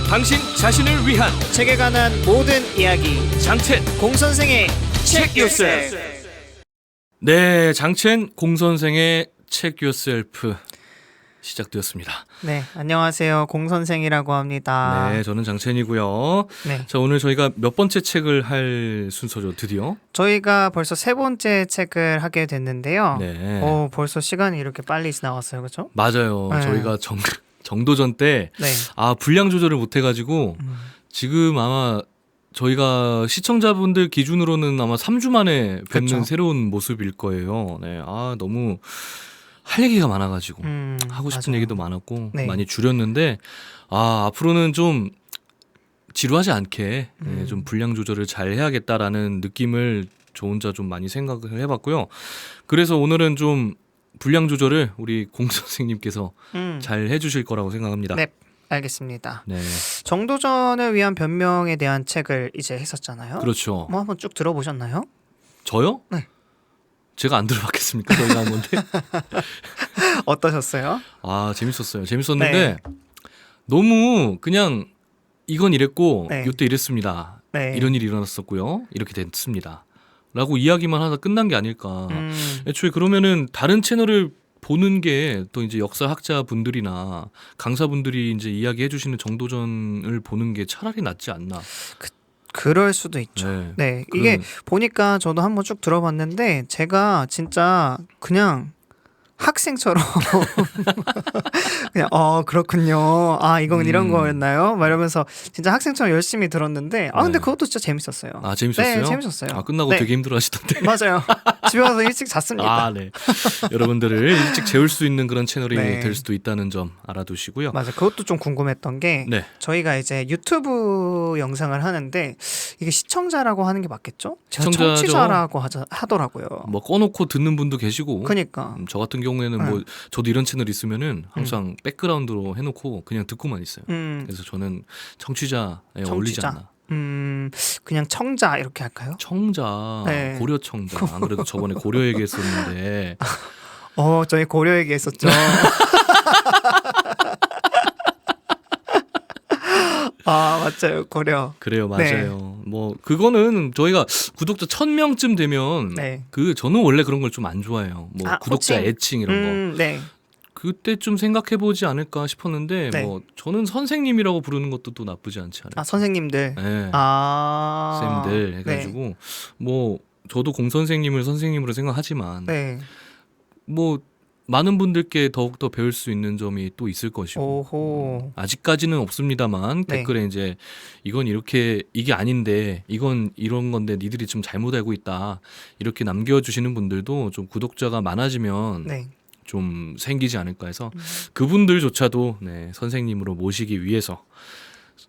당신 자신을 위한 책에 관한 모든 이야기 장첸 공선생의 Check Yourself. 네, 장첸 공선생의 Check Yourself 시작되었습니다. 네, 안녕하세요. 공선생이라고 합니다. 네, 저는 장첸이고요. 네, 자, 오늘 저희가 몇 번째 책을 할 순서죠, 드디어? 저희가 벌써 세 번째 책을 하게 됐는데요. 네. 벌써 시간이 이렇게 빨리 지나갔어요, 그렇죠? 맞아요. 네. 저희가 정도전 때 네. 분량 조절을 못 해가지고 지금 아마 저희가 시청자분들 기준으로는 아마 3주 만에 뵙는 그쵸. 새로운 모습일 거예요. 네, 너무 할 얘기가 많아가지고 하고 싶은 맞아요. 얘기도 많았고 네. 많이 줄였는데 앞으로는 좀 지루하지 않게 좀 분량 조절을 잘 해야겠다라는 느낌을 저 혼자 좀 많이 생각을 해봤고요. 그래서 오늘은 좀 분량 조절을 우리 공 선생님께서 잘 해주실 거라고 생각합니다. 네, 알겠습니다. 네, 정도전을 위한 변명에 대한 책을 이제 했었잖아요. 그렇죠. 뭐 한번 쭉 들어보셨나요? 저요? 네. 제가 안 들어봤겠습니까? 저희가 한 건데. 어떠셨어요? 재밌었어요. 재밌었는데 네. 너무 그냥 이건 이랬고 네. 이때 이랬습니다. 네. 이런 일이 일어났었고요. 이렇게 됐습니다. 라고 이야기만 하다 끝난 게 아닐까. 애초에 그러면은 다른 채널을 보는 게 또 이제 역사학자 분들이나 강사분들이 이제 이야기해 주시는 정도전을 보는 게 차라리 낫지 않나. 그럴 수도 있죠. 네. 네, 이게 그럼- 보니까 저도 한번 쭉 들어봤는데 제가 진짜 그냥 학생처럼 그냥 그렇군요. 이건 이런 거였나요? 막 이러면서 진짜 학생처럼 열심히 들었는데 근데 네. 그것도 진짜 재밌었어요. 재밌었어요? 네, 재밌었어요. 끝나고 네. 되게 힘들어 하시던데. 맞아요. 집에 가서 일찍 잤습니다. 네. 여러분들을 일찍 재울 수 있는 그런 채널이 네. 될 수도 있다는 점 알아두시고요. 맞아. 그것도 좀 궁금했던 게 네. 저희가 이제 유튜브 영상을 하는데 이게 시청자라고 하는 게 맞겠죠? 제가 시청자죠. 청취자라고 하더라고요. 뭐 꺼놓고 듣는 분도 계시고 그러니까 저 같은 경우에는 뭐 저도 이런 채널 있으면은 항상 백그라운드로 해놓고 그냥 듣고만 있어요. 그래서 저는 청취자에 어울리지 청취자. 않나. 그냥 청자 이렇게 할까요? 청자, 네. 고려 청자. 안 그래도 저번에 고려 얘기했었는데 저희 고려 얘기했었죠. 맞아요. 고려. 그래요, 맞아요. 뭐 그거는 저희가 구독자 1,000명쯤 되면 네. 저는 원래 그런 걸 좀 안 좋아해요. 뭐 구독자 호칭. 애칭 이런 거. 네. 그때 좀 생각해 보지 않을까 싶었는데 네. 뭐 저는 선생님이라고 부르는 것도 또 나쁘지 않지 않아요. 선생님들. 네. 쌤들 해가지고 뭐 저도 공 선생님을 선생님으로 생각하지만 네. 뭐 많은 분들께 더욱더 배울 수 있는 점이 또 있을 것이고 오호. 아직까지는 없습니다만 네. 댓글에 이제 이건 이게 아닌데 이건 이런 건데 니들이 좀 잘못 알고 있다 이렇게 남겨주시는 분들도 좀 구독자가 많아지면 네. 좀 생기지 않을까 해서 그분들조차도 선생님으로 모시기 위해서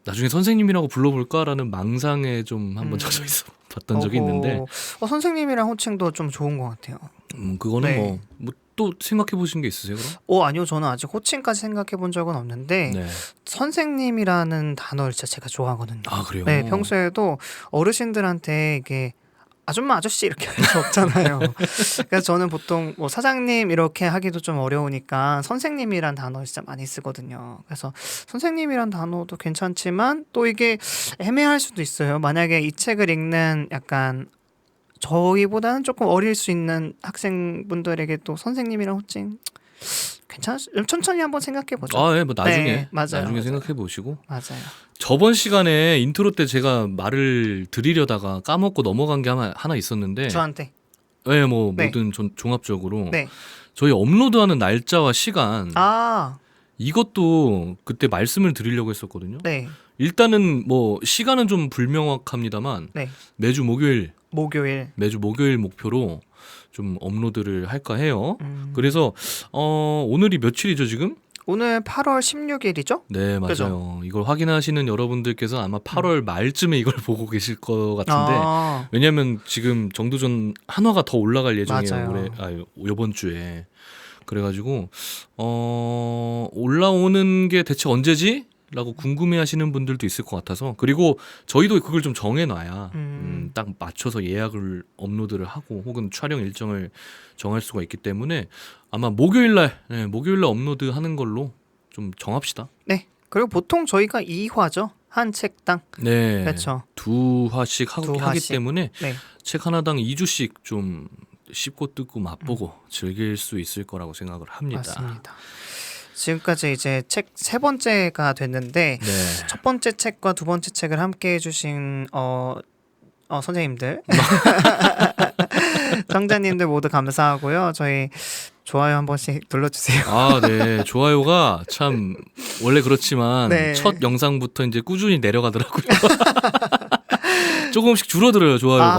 나중에 선생님이라고 불러볼까라는 망상에 좀 한번 젖어 있어 봤던 적이 있는데 선생님이랑 호칭도 좀 좋은 것 같아요. 그거는 네. 뭐 또 생각해 보신 게 있으세요 그럼? 아니요. 저는 아직 호칭까지 생각해 본 적은 없는데 네. 선생님이라는 단어를 진짜 제가 좋아하거든요. 그래요? 네, 평소에도 어르신들한테 이게 아줌마 아저씨 이렇게 할 수 없잖아요. 그래서 저는 보통 뭐 사장님 이렇게 하기도 좀 어려우니까 선생님이란 단어 진짜 많이 쓰거든요. 그래서 선생님이란 단어도 괜찮지만 또 이게 애매할 수도 있어요. 만약에 이 책을 읽는 약간 저희보다는 조금 어릴 수 있는 학생분들에게 또 선생님이란 호칭 천천히 한번 생각해 보죠. 뭐 나중에 네, 맞아요. 나중에 맞아요. 생각해 보시고 맞아요. 저번 시간에 인트로 때 제가 말을 드리려다가 까먹고 넘어간 게 하나 있었는데 저한테. 네, 뭐 네. 모든 종합적으로 네. 저희 업로드하는 날짜와 시간 이것도 그때 말씀을 드리려고 했었거든요. 네. 일단은 뭐 시간은 좀 불명확합니다만 네. 매주 목요일 목표로 좀 업로드를 할까 해요. 그래서 오늘이 며칠이죠 지금? 오늘 8월 16일이죠? 네, 맞아요. 그죠? 이걸 확인하시는 여러분들께서 아마 8월 말쯤에 이걸 보고 계실 것 같은데 왜냐하면 지금 정도전 한화가 더 올라갈 예정이에요. 맞아요. 이번 주에. 그래가지고 올라오는 게 대체 언제지? 라고 궁금해하시는 분들도 있을 것 같아서 그리고 저희도 그걸 좀 정해놔야 딱 맞춰서 예약을 업로드를 하고 혹은 촬영 일정을 정할 수가 있기 때문에 아마 목요일날 업로드하는 걸로 좀 정합시다. 네, 그리고 보통 저희가 2화죠. 한 책당. 네. 그렇죠. 두 화씩 하기 두 화씩. 때문에 네. 책 하나당 2주씩 좀 씹고 뜯고 맛보고 즐길 수 있을 거라고 생각을 합니다. 맞습니다. 지금까지 이제 책 세 번째가 됐는데 네. 첫 번째 책과 두 번째 책을 함께 해주신 선생님들, 청자님들 모두 감사하고요. 저희 좋아요 한 번씩 눌러주세요. 아, 네. 좋아요가 참 원래 그렇지만 네. 첫 영상부터 이제 꾸준히 내려가더라고요. 조금씩 줄어들어요, 좋아요가.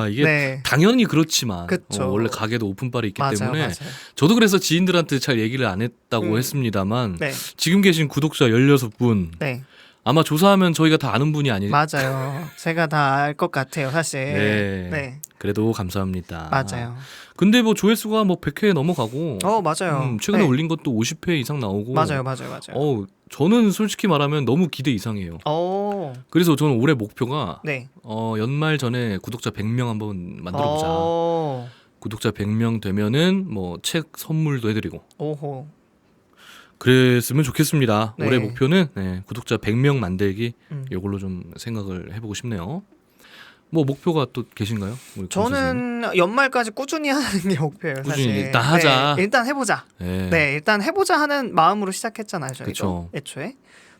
아, 이게 네. 당연히 그렇지만 그쵸. 원래 가게도 오픈빨이 있기 맞아요, 때문에 맞아요. 저도 그래서 지인들한테 잘 얘기를 안 했다고 음. 했습니다만 네, 지금 계신 구독자 16분 네, 아마 조사하면 저희가 다 아는 분이 아니 맞아요. 제가 다 알 것 같아요, 사실. 네. 네, 그래도 감사합니다. 맞아요. 근데 뭐 조회수가 뭐 100회 넘어가고 맞아요. 최근에 네. 올린 것도 50회 이상 나오고 맞아요. 저는 솔직히 말하면 너무 기대 이상이에요. 그래서 저는 올해 목표가 네. 연말 전에 구독자 100명 한번 만들어보자. 오, 구독자 100명 되면은 뭐 책 선물도 해드리고 오호. 그랬으면 좋겠습니다. 네. 올해 목표는 구독자 100명 만들기 음. 이걸로 좀 생각을 해보고 싶네요. 뭐 목표가 또 계신가요? 우리 권 선생님? 저는 연말까지 꾸준히 하는 게 목표예요. 꾸준히 사실. 일단 하자. 네, 일단 해보자. 네. 네, 일단 해보자 하는 마음으로 시작했잖아요. 저희도 그쵸. 애초에.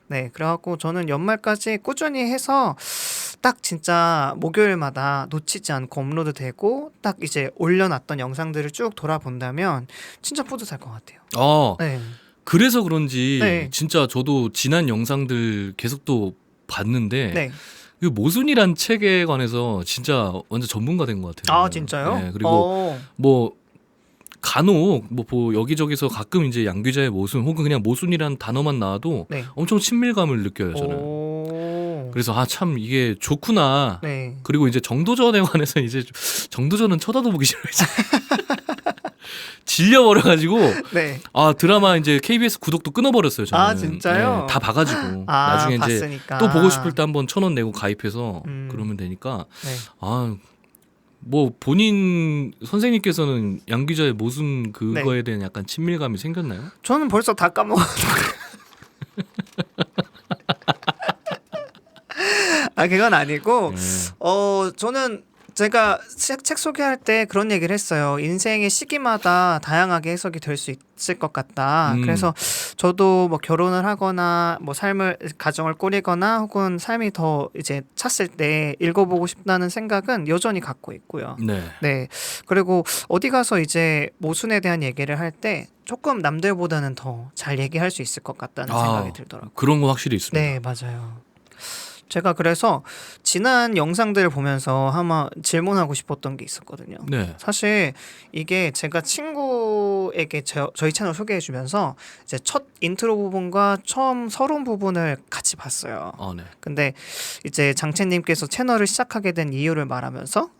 네, 그래갖고 저는 연말까지 꾸준히 해서 딱 진짜 목요일마다 놓치지 않고 업로드되고 딱 이제 올려놨던 영상들을 쭉 돌아본다면 진짜 뿌듯할 것 같아요. 네, 그래서 그런지 네. 진짜 저도 지난 영상들 계속 또 봤는데 네. 그 모순이란 책에 관해서 진짜 완전 전문가 된 것 같아요. 아 진짜요? 네, 그리고 뭐 간혹 뭐 여기저기서 가끔 이제 양귀자의 모순 혹은 그냥 모순이란 단어만 나와도 네. 엄청 친밀감을 느껴요 저는. 오. 그래서 참 이게 좋구나. 네. 그리고 이제 정도전에 관해서 이제 정도전은 쳐다도 보기 싫어요. 질려버려가지고 네. 드라마 이제 KBS 구독도 끊어버렸어요 저는. 아, 진짜요? 네, 다 봐가지고 나중에 이제 봤으니까. 또 보고 싶을 때 한번 1,000원 내고 가입해서 음. 그러면 되니까 네. 뭐 본인 선생님께서는 양 기자의 모순 그거에 대한 약간 친밀감이 생겼나요? 저는 벌써 다 까먹었어요. 그건 아니고 저는 제가 책 소개할 때 그런 얘기를 했어요. 인생의 시기마다 다양하게 해석이 될 수 있을 것 같다. 그래서 저도 뭐 결혼을 하거나 뭐 가정을 꾸리거나 혹은 삶이 더 이제 찼을 때 읽어보고 싶다는 생각은 여전히 갖고 있고요. 네. 네. 그리고 어디 가서 이제 모순에 대한 얘기를 할 때 조금 남들보다는 더 잘 얘기할 수 있을 것 같다는 생각이 들더라고요. 그런 건 확실히 있습니다. 네, 맞아요. 제가 그래서 지난 영상들을 보면서 한번 질문하고 싶었던 게 있었거든요. 네. 사실 이게 제가 친구에게 저희 채널 소개해주면서 이제 첫 인트로 부분과 처음 서론 부분을 같이 봤어요. 네. 근데 이제 장채님께서 채널을 시작하게 된 이유를 말하면서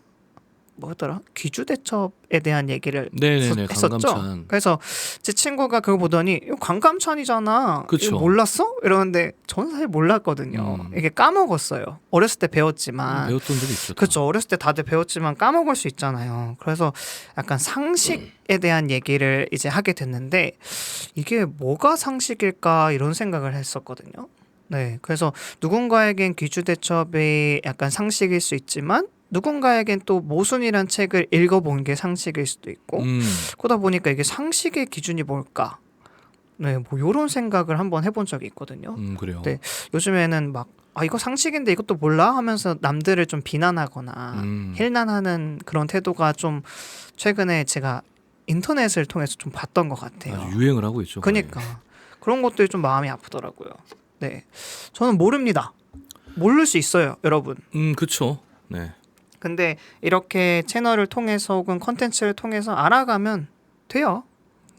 뭐였더라? 귀주대첩에 대한 얘기를 네네네. 했었죠. 강감찬. 그래서 제 친구가 그걸 보더니 이거 강감찬이잖아. 그쵸. 이거 몰랐어? 이러는데 저는 사실 몰랐거든요. 이게 까먹었어요. 어렸을 때 배웠지만. 배웠던 적이 있죠. 그렇죠. 어렸을 때 다들 배웠지만 까먹을 수 있잖아요. 그래서 약간 상식에 대한 얘기를 이제 하게 됐는데 이게 뭐가 상식일까 이런 생각을 했었거든요. 네. 그래서 누군가에겐 귀주대첩이 약간 상식일 수 있지만 누군가에겐 또 모순이란 책을 읽어본 게 상식일 수도 있고 그러다 보니까 이게 상식의 기준이 뭘까? 네, 뭐 이런 생각을 한번 해본 적이 있거든요. 그래요. 네, 요즘에는 막 이거 상식인데 이것도 몰라 하면서 남들을 좀 비난하거나 힐난하는 그런 태도가 좀 최근에 제가 인터넷을 통해서 좀 봤던 것 같아요. 아주 유행을 하고 있죠. 그러니까 그런 것들이 좀 마음이 아프더라고요. 네, 저는 모릅니다. 모를 수 있어요, 여러분. 그렇죠. 네. 근데 이렇게 채널을 통해서 혹은 컨텐츠를 통해서 알아가면 돼요.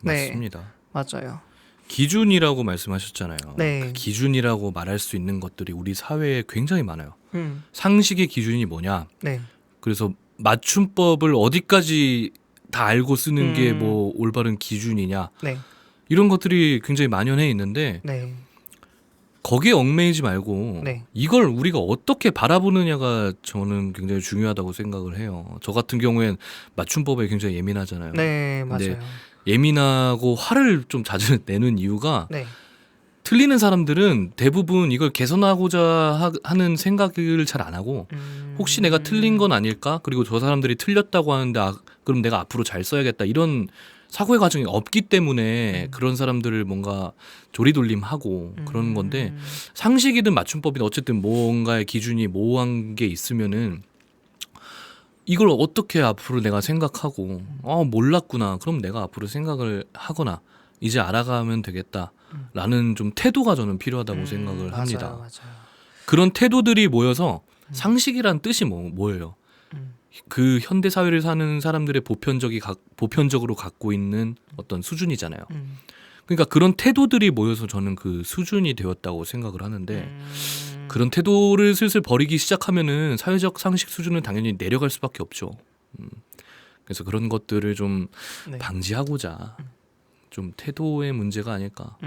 네. 맞습니다. 맞아요. 기준이라고 말씀하셨잖아요. 네. 그 기준이라고 말할 수 있는 것들이 우리 사회에 굉장히 많아요. 음. 상식의 기준이 뭐냐? 네. 그래서 맞춤법을 어디까지 다 알고 쓰는 게 뭐 올바른 기준이냐? 네. 이런 것들이 굉장히 만연해 있는데 네. 거기에 얽매이지 말고 네. 이걸 우리가 어떻게 바라보느냐가 저는 굉장히 중요하다고 생각을 해요. 저 같은 경우엔 맞춤법에 굉장히 예민하잖아요. 네, 근데 맞아요. 예민하고 화를 좀 자주 내는 이유가 네. 틀리는 사람들은 대부분 이걸 개선하고자 하는 생각을 잘 안 하고 혹시 내가 틀린 건 아닐까? 그리고 저 사람들이 틀렸다고 하는데 그럼 내가 앞으로 잘 써야겠다. 이런 사고의 과정이 없기 때문에 그런 사람들을 뭔가 조리돌림하고 그런 건데 상식이든 맞춤법이든 어쨌든 뭔가의 기준이 모호한 게 있으면은 이걸 어떻게 앞으로 내가 생각하고 몰랐구나. 그럼 내가 앞으로 생각을 하거나 이제 알아가면 되겠다라는 좀 태도가 저는 필요하다고 생각을 합니다. 맞아요. 그런 태도들이 모여서 상식이란 뜻이 뭐예요? 그 현대 사회를 사는 사람들의 보편적으로 갖고 있는 어떤 수준이잖아요. 그러니까 그런 태도들이 모여서 저는 그 수준이 되었다고 생각을 하는데 그런 태도를 슬슬 버리기 시작하면은 사회적 상식 수준은 당연히 내려갈 수밖에 없죠. 그래서 그런 것들을 좀 네. 방지하고자 좀 태도의 문제가 아닐까.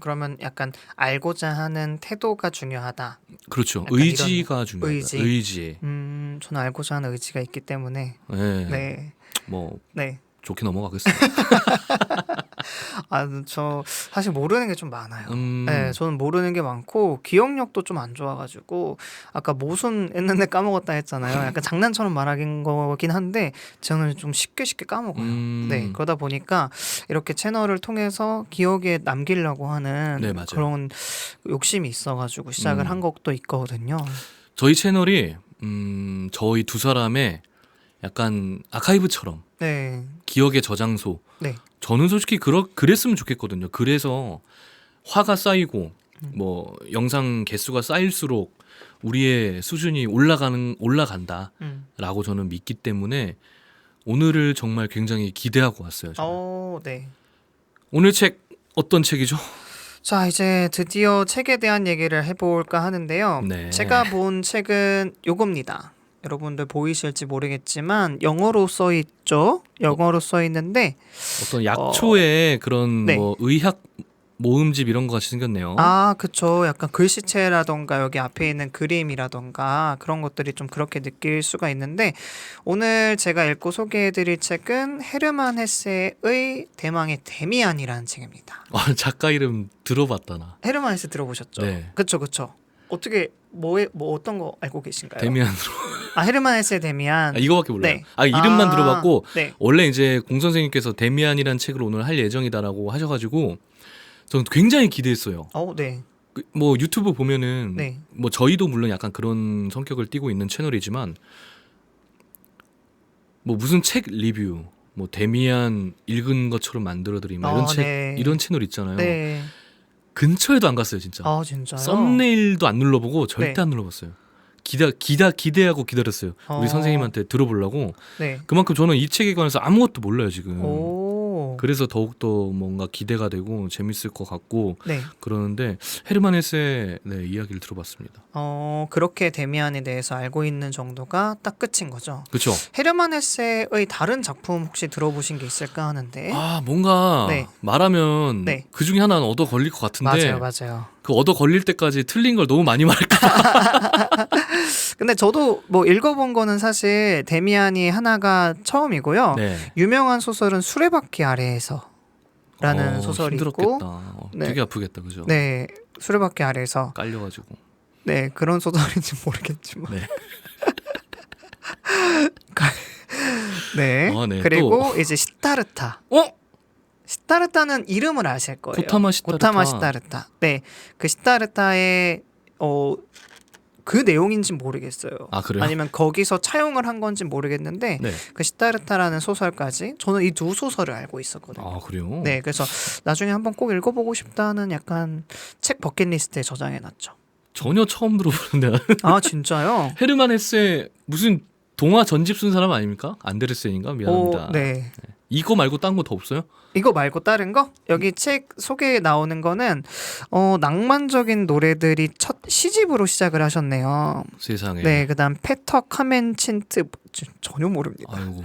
그러면 약간 알고자 하는 태도가 중요하다. 그렇죠. 약간 의지가 중요하다. 의지. 저는 알고자 하는 의지가 있기 때문에 네. 네. 뭐 네. 좋게 넘어가겠습니다. 저 사실 모르는 게 좀 많아요. 음. 네, 저는 모르는 게 많고 기억력도 좀 안 좋아가지고 아까 모순 했는데 까먹었다 했잖아요. 약간 장난처럼 말하긴 거긴 한데 저는 좀 쉽게 까먹어요. 네, 그러다 보니까 이렇게 채널을 통해서 기억에 남기려고 하는 네, 맞아요. 그런 욕심이 있어가지고 시작을 한 것도 있거든요. 저희 채널이 저희 두 사람의 약간 아카이브처럼 네, 기억의 저장소. 네, 저는 솔직히 그랬으면 좋겠거든요. 그래서 화가 쌓이고 뭐 영상 개수가 쌓일수록 우리의 수준이 올라간다라고 음. 저는 믿기 때문에 오늘을 정말 굉장히 기대하고 왔어요. 저는. 네. 오늘 책 어떤 책이죠? 자, 이제 드디어 책에 대한 얘기를 해볼까 하는데요. 네. 제가 본 책은 요겁니다. 여러분들 보이실지 모르겠지만 영어로 써 있죠. 영어로 써 있는데 어떤 약초의 그런 네. 뭐 의학 모음집 이런 거 같이 생겼네요. 그쵸. 약간 글씨체라던가 여기 앞에 있는 그림이라던가 그런 것들이 좀 그렇게 느낄 수가 있는데 오늘 제가 읽고 소개해드릴 책은 헤르만 헤세의 대망의 데미안이라는 책입니다. 작가 이름 들어봤다 나. 헤르만 헤세 들어보셨죠? 네. 그쵸. 어떻게 뭐 어떤 거 알고 계신가요? 데미안으로. 헤르만 헤세 데미안. 이거밖에 몰라요. 네. 이름만 들어봤고 네. 원래 이제 공 선생님께서 데미안이라는 책을 오늘 할 예정이다라고 하셔가지고 저는 굉장히 기대했어요. 네. 뭐 유튜브 보면은 네. 뭐 저희도 물론 약간 그런 성격을 띠고 있는 채널이지만 뭐 무슨 책 리뷰, 뭐 데미안 읽은 것처럼 만들어드림 네. 이런 채널 있잖아요. 네. 근처에도 안 갔어요 진짜. 진짜요? 썸네일도 안 눌러보고 절대 네. 안 눌러봤어요. 기대하고 기다렸어요. 우리 선생님한테 들어보려고. 네. 그만큼 저는 이 책에 관해서 아무것도 몰라요 지금. 오. 그래서 더욱더 뭔가 기대가 되고 재밌을 것 같고 네. 그러는데 헤르만 헤세의 이야기를 들어봤습니다. 그렇게 데미안에 대해서 알고 있는 정도가 딱 끝인 거죠. 그렇죠? 헤르만 헤세의 다른 작품 혹시 들어보신 게 있을까 하는데. 뭔가 네. 말하면 네. 그 중에 하나는 얻어 걸릴 것 같은데 맞아요. 그 얻어 걸릴 때까지 틀린 걸 너무 많이 말할까. 근데 저도 뭐 읽어본 거는 사실 데미안이 하나가 처음이고요. 네. 유명한 소설은 수레바퀴 아래에서 라는 소설이 힘들었겠다. 있고 네. 되게 아프겠다, 그죠? 네, 수레바퀴 아래에서 깔려가지고. 네, 그런 소설인지 모르겠지만 네. 네. 네. 그리고 이제 시타르타. 어? 시타르타는 이름을 아실 거예요. 고타마 시타르타. 시타르타. 네, 그 시타르타의 그 내용인지는 모르겠어요. 그래요? 아니면 거기서 차용을 한 건지 모르겠는데 네. 그 시타르타라는 소설까지 저는 이 두 소설을 알고 있었거든요. 그래요? 네, 그래서 나중에 한번 꼭 읽어보고 싶다는 약간 책 버킷리스트에 저장해놨죠. 전혀 처음 들어보는데. 진짜요? 헤르만 헤세 무슨 동화 전집 쓴 사람 아닙니까? 안데르센인가? 미안합니다. 네. 이거 말고 딴 거 더 없어요? 이거 말고 다른 거? 여기 책 소개에 나오는 거는 낭만적인 노래들이 첫 시집으로 시작을 하셨네요. 세상에. 네, 그다음 페터 카멘친트 전혀 모릅니다. 아이고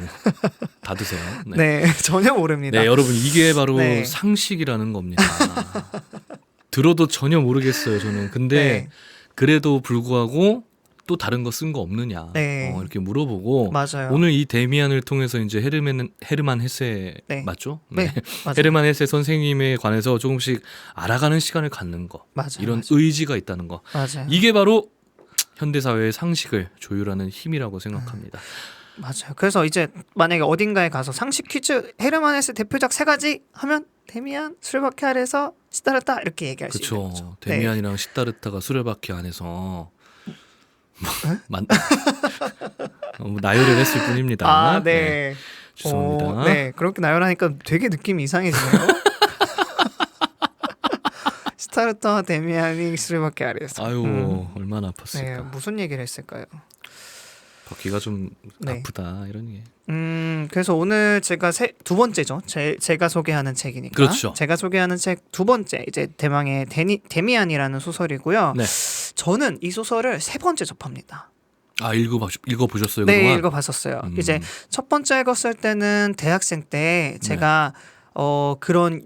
다 드세요. 네, 전혀 모릅니다. 네, 여러분 이게 바로 네. 상식이라는 겁니다. 들어도 전혀 모르겠어요, 저는. 근데 네. 그래도 불구하고 또 다른 거 쓴 거 없느냐 네. 이렇게 물어보고 맞아요. 오늘 이 데미안을 통해서 이제 헤르만 헤세 네. 맞죠? 네, 맞아요. 헤르만 헤세 선생님에 관해서 조금씩 알아가는 시간을 갖는 거 맞아요. 이런 맞아요. 의지가 있다는 거 맞아요. 이게 바로 현대 사회의 상식을 조율하는 힘이라고 생각합니다. 맞아요. 그래서 이제 만약에 어딘가에 가서 상식 퀴즈 헤르만 헤세 대표작 3가지 하면 데미안, 수레바퀴 아래에서 시다르타 이렇게 얘기할 수 있는 그렇죠. 거죠. 데미안이랑 시다르타가 수레바퀴 안에서 나열을 했을 뿐입니다. 아, 네. 죄송합니다. 네, 그렇게 나열하니까 되게 느낌이 이상해지네요. 시타르타 데미안이 수레바퀴 아래에서. 아유 얼마나 네, 아팠을까. 무슨 얘기를 했을까요? 바퀴가 좀 네. 아프다 이런 게. 그래서 오늘 제가 두 번째죠. 제가 소개하는 책이니까. 그렇죠. 제가 소개하는 책 두 번째 이제 대망의 데미안이라는 소설이고요. 네. 저는 이 소설을 3번째 접합니다. 아 읽어보셨어요 네, 그동안? 읽어봤었어요. 이제 첫 번째 읽었을 때는 대학생 때 제가 그런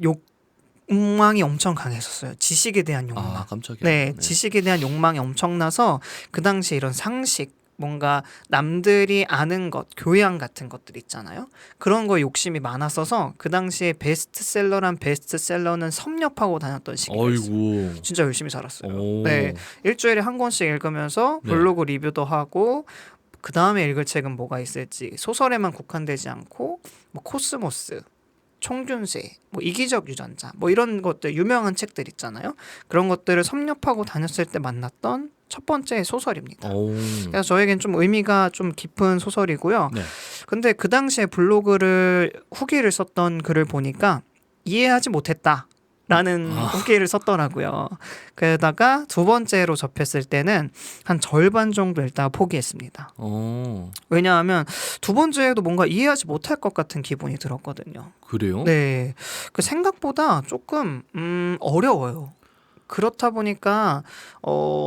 욕망이 엄청 강했었어요. 지식에 대한 욕망. 아 깜짝이야. 네, 지식에 대한 욕망이 엄청나서 그 당시에 이런 상식, 뭔가 남들이 아는 것, 교양 같은 것들 있잖아요. 그런 거 욕심이 많았어서 그 당시에 베스트셀러란 베스트셀러는 섭렵하고 다녔던 시기였어요. 어이구. 진짜 열심히 살았어요. 오. 네, 일주일에 한 권씩 읽으면서 네. 블로그 리뷰도 하고 그 다음에 읽을 책은 뭐가 있을지 소설에만 국한되지 않고 뭐 코스모스, 총균세, 뭐 이기적 유전자, 뭐 이런 것들 유명한 책들 있잖아요. 그런 것들을 섭렵하고 다녔을 때 만났던 첫 번째 소설입니다. 오. 그래서 저에겐 좀 의미가 좀 깊은 소설이고요. 네. 근데 그 당시에 블로그를 후기를 썼던 글을 보니까 이해하지 못했다. 라는 후기를 썼더라고요. 그러다가 두 번째로 접했을 때는 한 절반 정도 읽다가 포기했습니다. 왜냐하면 두 번째에도 뭔가 이해하지 못할 것 같은 기분이 들었거든요. 그래요? 네, 그 생각보다 조금 어려워요. 그렇다 보니까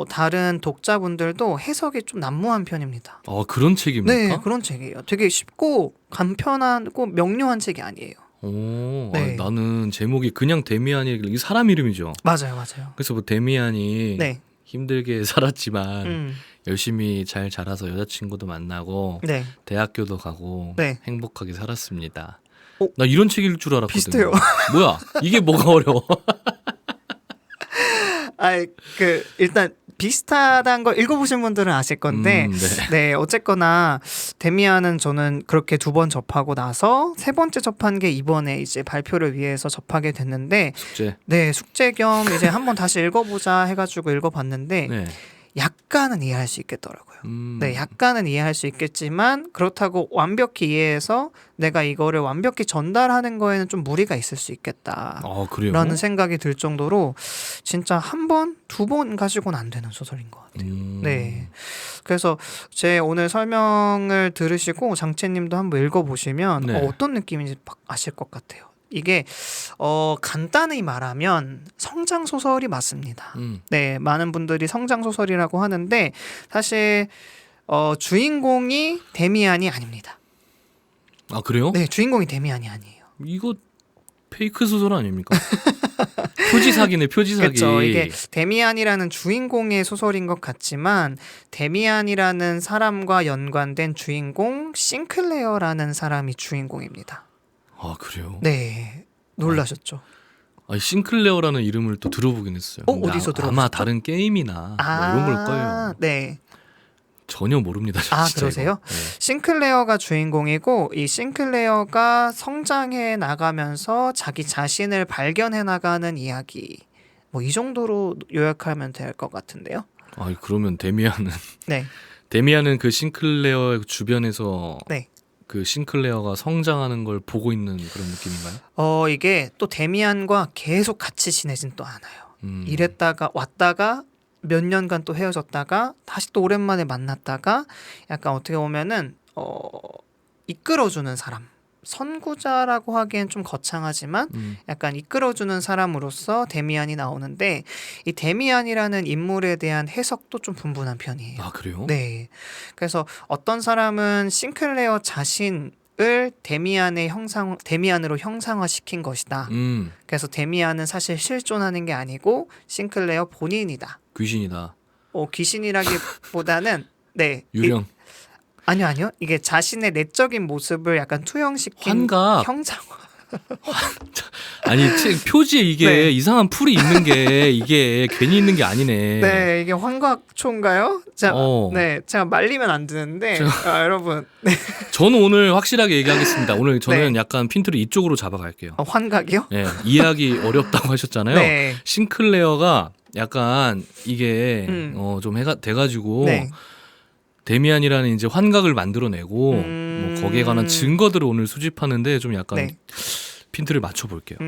다른 독자분들도 해석이 좀 난무한 편입니다. 아 그런 책입니까? 네, 그런 책이에요. 되게 쉽고 간편하고 명료한 책이 아니에요. 오, 네. 나는 제목이 그냥 데미안이 이게 사람 이름이죠. 맞아요, 맞아요. 그래서 뭐 데미안이 네, 힘들게 살았지만 음, 열심히 잘 자라서 여자친구도 만나고 네, 대학교도 가고 네. 행복하게 살았습니다. 오, 나 이런 책일 줄 알았거든요. 비슷해요. 뭐야? 이게 뭐가 어려워? 일단 비슷하다는 걸 읽어보신 분들은 아실 건데, 네. 네, 어쨌거나 데미안은 저는 그렇게 2번 접하고 나서 3번째 접한 게 이번에 이제 발표를 위해서 접하게 됐는데, 숙제. 네, 숙제 겸 이제 한번 다시 읽어보자 해가지고 읽어봤는데 네. 약간은 이해할 수 있겠더라고요. 음. 네, 약간은 이해할 수 있겠지만 그렇다고 완벽히 이해해서 내가 이거를 완벽히 전달하는 거에는 좀 무리가 있을 수 있겠다. 아 그래요? 라는 생각이 들 정도로 진짜 한 번, 2번 가지고는 안 되는 소설인 것 같아요. 네. 그래서 제 오늘 설명을 들으시고 장채님도 한번 읽어보시면 네. 어떤 느낌인지 막 아실 것 같아요. 이게 간단히 말하면 성장 소설이 맞습니다. 네, 많은 분들이 성장 소설이라고 하는데 사실 주인공이 데미안이 아닙니다. 아 그래요? 네, 주인공이 데미안이 아니에요. 이거 페이크 소설 아닙니까? 표지 사기네, 표지 사기. 그렇죠. 이게 데미안이라는 주인공의 소설인 것 같지만 데미안이라는 사람과 연관된 주인공 싱클레어라는 사람이 주인공입니다. 아 그래요? 네, 놀라셨죠? 아니, 싱클레어라는 이름을 또 들어보긴 했어요. 근데 어디서 들어보셨죠? 아마 다른 게임이나 뭐 이런 걸 거예요. 네. 전혀 모릅니다. 아, 진짜 그러세요? 이거. 네. 싱클레어가 주인공이고 이 싱클레어가 성장해 나가면서 자기 자신을 발견해 나가는 이야기. 뭐 이 정도로 요약하면 될 것 같은데요. 아 그러면 데미안은 네. 데미안은 그 싱클레어 주변에서 네. 그 싱클레어가 성장하는 걸 보고 있는 그런 느낌인가요? 이게 또 데미안과 계속 같이 지내진 또 않아요. 음. 이랬다가 왔다가 몇 년간 또 헤어졌다가 다시 또 오랜만에 만났다가 약간 어떻게 보면은 이끌어주는 사람, 선구자라고 하기엔 좀 거창하지만 약간 이끌어주는 사람으로서 데미안이 나오는데 이 데미안이라는 인물에 대한 해석도 좀 분분한 편이에요. 아 그래요? 네. 그래서 어떤 사람은 싱클레어 자신을 데미안으로 형상화시킨 것이다. 그래서 데미안은 사실 실존하는 게 아니고 싱클레어 본인이다. 귀신이다. 귀신이라기보다는 네. 유령. 아니요. 이게 자신의 내적인 모습을 약간 투영시킨 환각. 형상화. 아니 책 표지에 이게 네. 이상한 풀이 있는 게 이게 괜히 있는 게 아니네. 네, 이게 환각초인가요? 자, 어. 네, 제가 말리면 안 되는데 여러분, 네. 저는 오늘 확실하게 얘기하겠습니다. 오늘 저는 네. 약간 핀트를 이쪽으로 잡아갈게요. 환각이요? 네, 이해하기 어렵다고 하셨잖아요. 네. 싱클레어가 약간 이게 좀 해가 돼가지고 네. 데미안이라는 이제 환각을 만들어내고 뭐 거기에 관한 증거들을 오늘 수집하는데 좀 약간 네. 핀트를 맞춰볼게요.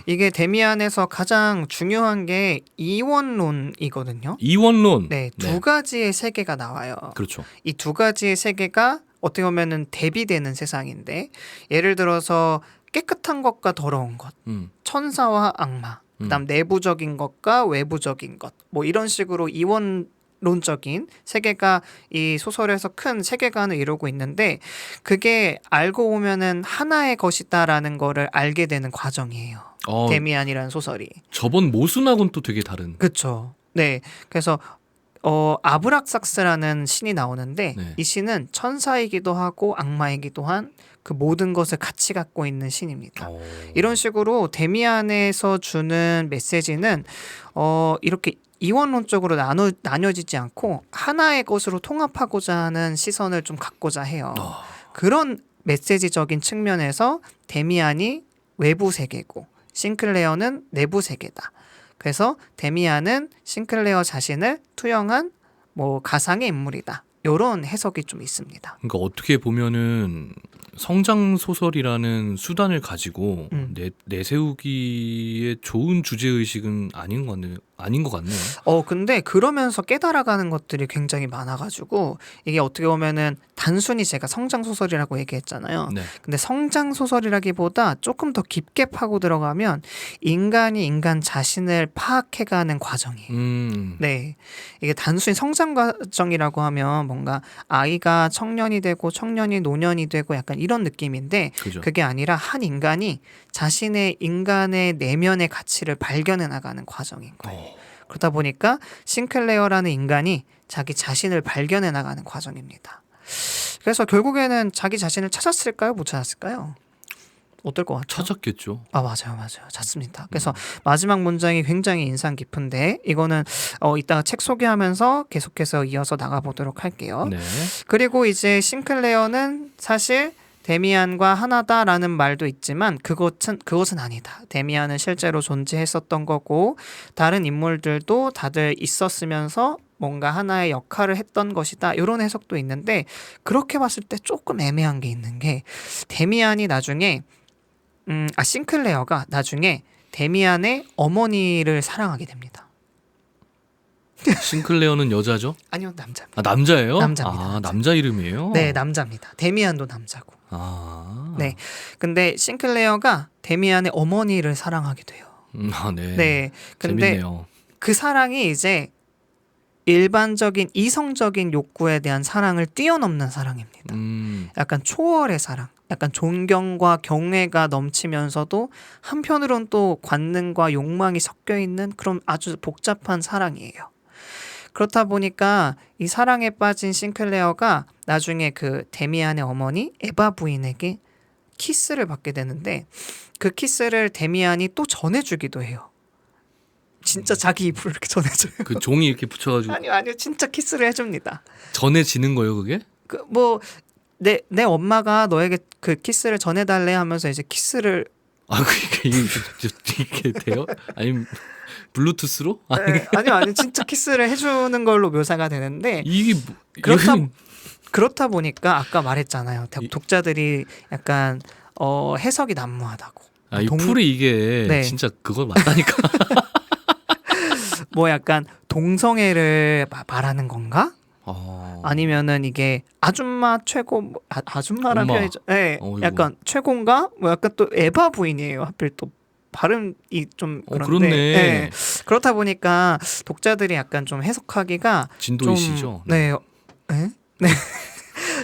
이게 데미안에서 가장 중요한 게 이원론이거든요. 이원론. 네, 두 가지의 세계가 나와요. 그렇죠. 이 두 가지의 세계가 어떻게 보면은 대비되는 세상인데, 예를 들어서 깨끗한 것과 더러운 것, 음. 천사와 악마, 그다음 내부적인 것과 외부적인 것, 뭐 이런 식으로 이원론적인 세계가 이 소설에서 큰 세계관을 이루고 있는데, 그게 알고 보면은 하나의 것이다라는 거를 알게 되는 과정이에요. 데미안이라는 소설이. 저번 모순하고는 또 되게 다른. 그렇죠. 네. 그래서 아브락삭스라는 신이 나오는데, 네. 이 신은 천사이기도 하고 악마이기도 한 그 모든 것을 같이 갖고 있는 신입니다. 이런 식으로 데미안에서 주는 메시지는 이렇게 이원론적으로 나뉘어지지 않고 하나의 것으로 통합하고자 하는 시선을 좀 갖고자 해요. 그런 메시지적인 측면에서 데미안이 외부 세계고 싱클레어는 내부 세계다. 그래서 데미안은 싱클레어 자신을 투영한 뭐 가상의 인물이다. 이런 해석이 좀 있습니다. 그러니까 어떻게 보면은 성장 소설이라는 수단을 가지고 내세우기에 좋은 주제 의식은 아닌 것 같네요. 근데 그러면서 깨달아가는 것들이 굉장히 많아가지고, 이게 어떻게 보면은 단순히 제가 성장 소설이라고 얘기했잖아요. 네. 근데 성장 소설이라기보다 조금 더 깊게 파고 들어가면 인간이 인간 자신을 파악해가는 과정이에요. 네, 이게 단순히 성장 과정이라고 하면 뭔가 아이가 청년이 되고 청년이 노년이 되고 약간 이런 느낌인데, 그죠. 그게 아니라 한 인간이 자신의 인간의 내면의 가치를 발견해 나가는 과정인 거예요. 그러다 보니까 싱클레어라는 인간이 자기 자신을 발견해 나가는 과정입니다. 그래서 결국에는 자기 자신을 찾았을까요? 못 찾았을까요? 어떨 것 같아요? 찾았겠죠. 맞아요. 찾습니다. 그래서 마지막 문장이 굉장히 인상 깊은데, 이거는 이따가 책 소개하면서 계속해서 이어서 나가보도록 할게요. 네. 그리고 이제 싱클레어는 사실 데미안과 하나다라는 말도 있지만 그것은 아니다. 데미안은 실제로 존재했었던 거고 다른 인물들도 다들 있었으면서 뭔가 하나의 역할을 했던 것이다. 이런 해석도 있는데, 그렇게 봤을 때 조금 애매한 게 있는 게, 데미안이 나중에 싱클레어가 나중에 데미안의 어머니를 사랑하게 됩니다. 싱클레어는 여자죠? 아니요, 남자입니다. 아, 남자예요? 남자입니다. 아, 남자 이름이에요? 네, 남자입니다. 데미안도 남자고. 아. 네. 근데 싱클레어가 데미안의 어머니를 사랑하게 돼요. 네. 네. 근데 재밌네요. 그 사랑이 이제 일반적인 이성적인 욕구에 대한 사랑을 뛰어넘는 사랑입니다. 약간 초월의 사랑, 약간 존경과 경외가 넘치면서도 한편으론 또 관능과 욕망이 섞여 있는 그런 아주 복잡한 사랑이에요. 그렇다 보니까 이 사랑에 빠진 싱클레어가 나중에 그 데미안의 어머니 에바 부인에게 키스를 받게 되는데, 그 키스를 데미안이 또 전해주기도 해요. 진짜 자기 입으로 이렇게 전해줘요. 그 종이 이렇게 붙여가지고 아니요, 진짜 키스를 해줍니다. 전해지는 거예요, 그게? 내 엄마가 너에게 그 키스를 전해달래 하면서 이제 키스를. 아, 그게 이게 돼요? 아니면 블루투스로? 아니요, 진짜 키스를 해주는 걸로 묘사가 되는데, 이게 그렇다 보니까 아까 말했잖아요. 독자들이 약간 해석이 난무하다고. 이 풀이 이게 네. 진짜 그거 맞다니까. 뭐 약간 동성애를 말하는 건가? 아니면은 이게 아줌마 최고, 아줌마란 엄마. 표현이죠. 네, 약간 최고인가? 뭐 약간 또 에바 부인이에요. 하필 또 발음이 좀 그런데. 그렇네. 네. 그렇다 보니까 독자들이 약간 좀 해석하기가 진도이시죠? 네.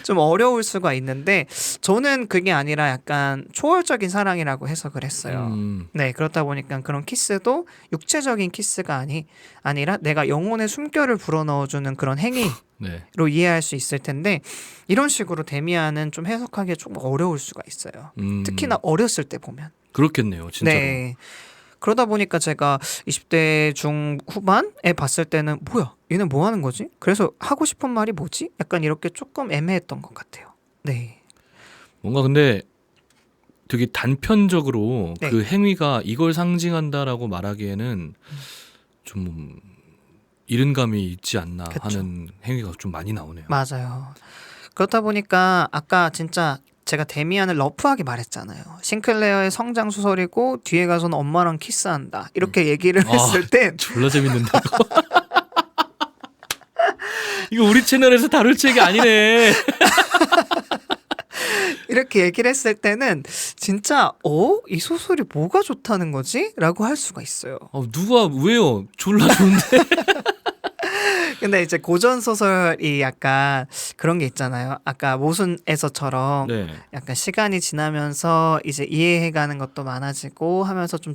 좀 어려울 수가 있는데, 저는 그게 아니라 약간 초월적인 사랑이라고 해석을 했어요. 네, 그렇다 보니까 그런 키스도 육체적인 키스가 아니라 내가 영혼의 숨결을 불어넣어주는 그런 행위. 네. 이해할 수 있을 텐데 이런 식으로 데미안은 좀 해석하기 조금 어려울 수가 있어요. 특히나 어렸을 때 보면. 그렇겠네요, 진짜로. 네. 그러다 보니까 제가 20대 중후반에 봤을 때는 뭐야 얘는 뭐 하는 거지? 그래서 하고 싶은 말이 뭐지? 약간 이렇게 조금 애매했던 것 같아요. 네. 뭔가 근데 되게 단편적으로 네. 그 행위가 이걸 상징한다라고 말하기에는 좀 이른 감이 있지 않나 그쵸. 하는 행위가 좀 많이 나오네요. 맞아요. 그렇다 보니까 아까 진짜 제가 데미안을 러프하게 말했잖아요. 싱클레어의 성장 소설이고 뒤에 가서는 엄마랑 키스한다. 이렇게 얘기를 아. 했을 때 졸라 재밌는데 이거 우리 채널에서 다룰 책이 아니네. 이렇게 얘기를 했을 때는 진짜 이 소설이 뭐가 좋다는 거지? 라고 할 수가 있어요. 누가 왜요? 졸라 좋은데. 근데 이제 고전 소설이 약간 그런 게 있잖아요. 아까 모순에서처럼 네. 약간 시간이 지나면서 이제 이해해가는 것도 많아지고 하면서 좀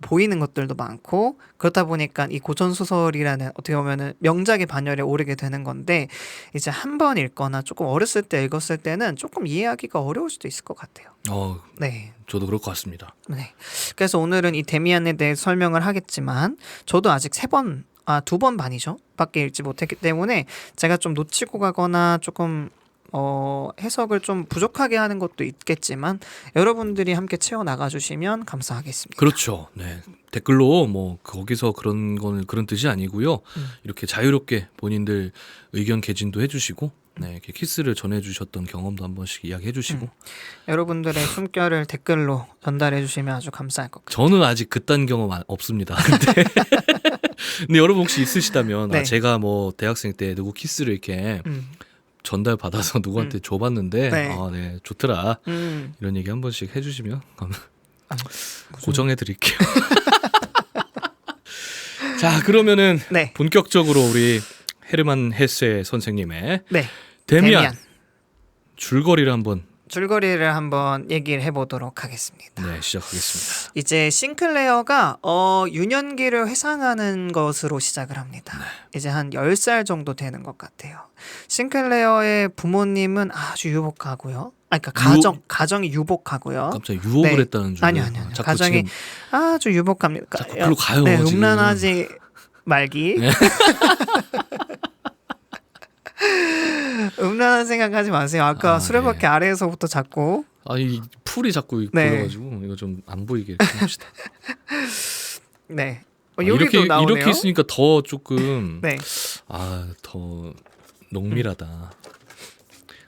보이는 것들도 많고 그렇다 보니까 이 고전 소설이라는 어떻게 보면은 명작의 반열에 오르게 되는 건데 이제 한 번 읽거나 조금 어렸을 때 읽었을 때는 조금 이해하기가 어려울 수도 있을 것 같아요. 네. 저도 그럴 것 같습니다. 네. 그래서 오늘은 이 데미안에 대해 설명을 하겠지만 저도 아직 2번 반이죠. 밖에 읽지 못했기 때문에 제가 좀 놓치고 가거나 조금 해석을 좀 부족하게 하는 것도 있겠지만 여러분들이 함께 채워 나가 주시면 감사하겠습니다. 그렇죠. 네. 댓글로 뭐 거기서 그런 거는 그런 뜻이 아니고요. 이렇게 자유롭게 본인들 의견 개진도 해주시고, 네, 이렇게 키스를 전해주셨던 경험도 한 번씩 이야기해주시고. 여러분들의 숨결을 댓글로 전달해 주시면 아주 감사할 것 같아요. 저는 아직 그딴 경험 없습니다. 근데 여러분 혹시 있으시다면 네. 제가 뭐 대학생 때 누구 키스를 이렇게 전달 받아서 누구한테 줘봤는데 네. 네, 좋더라. 이런 얘기 한 번씩 해주시면 고정해드릴게요. 자, 그러면은 네. 본격적으로 우리 헤르만 헤세 선생님의 네. 데미안 줄거리를 한번 줄거리를 한번 얘기를 해보도록 하겠습니다. 네, 시작하겠습니다. 이제 싱클레어가 유년기를 회상하는 것으로 시작을 합니다. 이제 한 10살 정도 되는 것 같아요. 싱클레어의 부모님은 아주 유복하고요. 그러니까 가정이 유복하고요. 갑자기 유혹을 네. 했다는 줄. 아니요. 자꾸 가정이 지금 아주 유복합니다. 자꾸 글로 가요. 네, 지금. 음란하지 말기. 네. 음란한 생각하지 마세요. 아까 수레바퀴 네. 아래에서부터 자꾸 이 풀이 자꾸 네. 보여가지고 이거 좀 안 보이게 해봅시다. 네. 이렇게 여기도 나오네요. 이렇게 있으니까 더 조금 네. 더 농밀하다.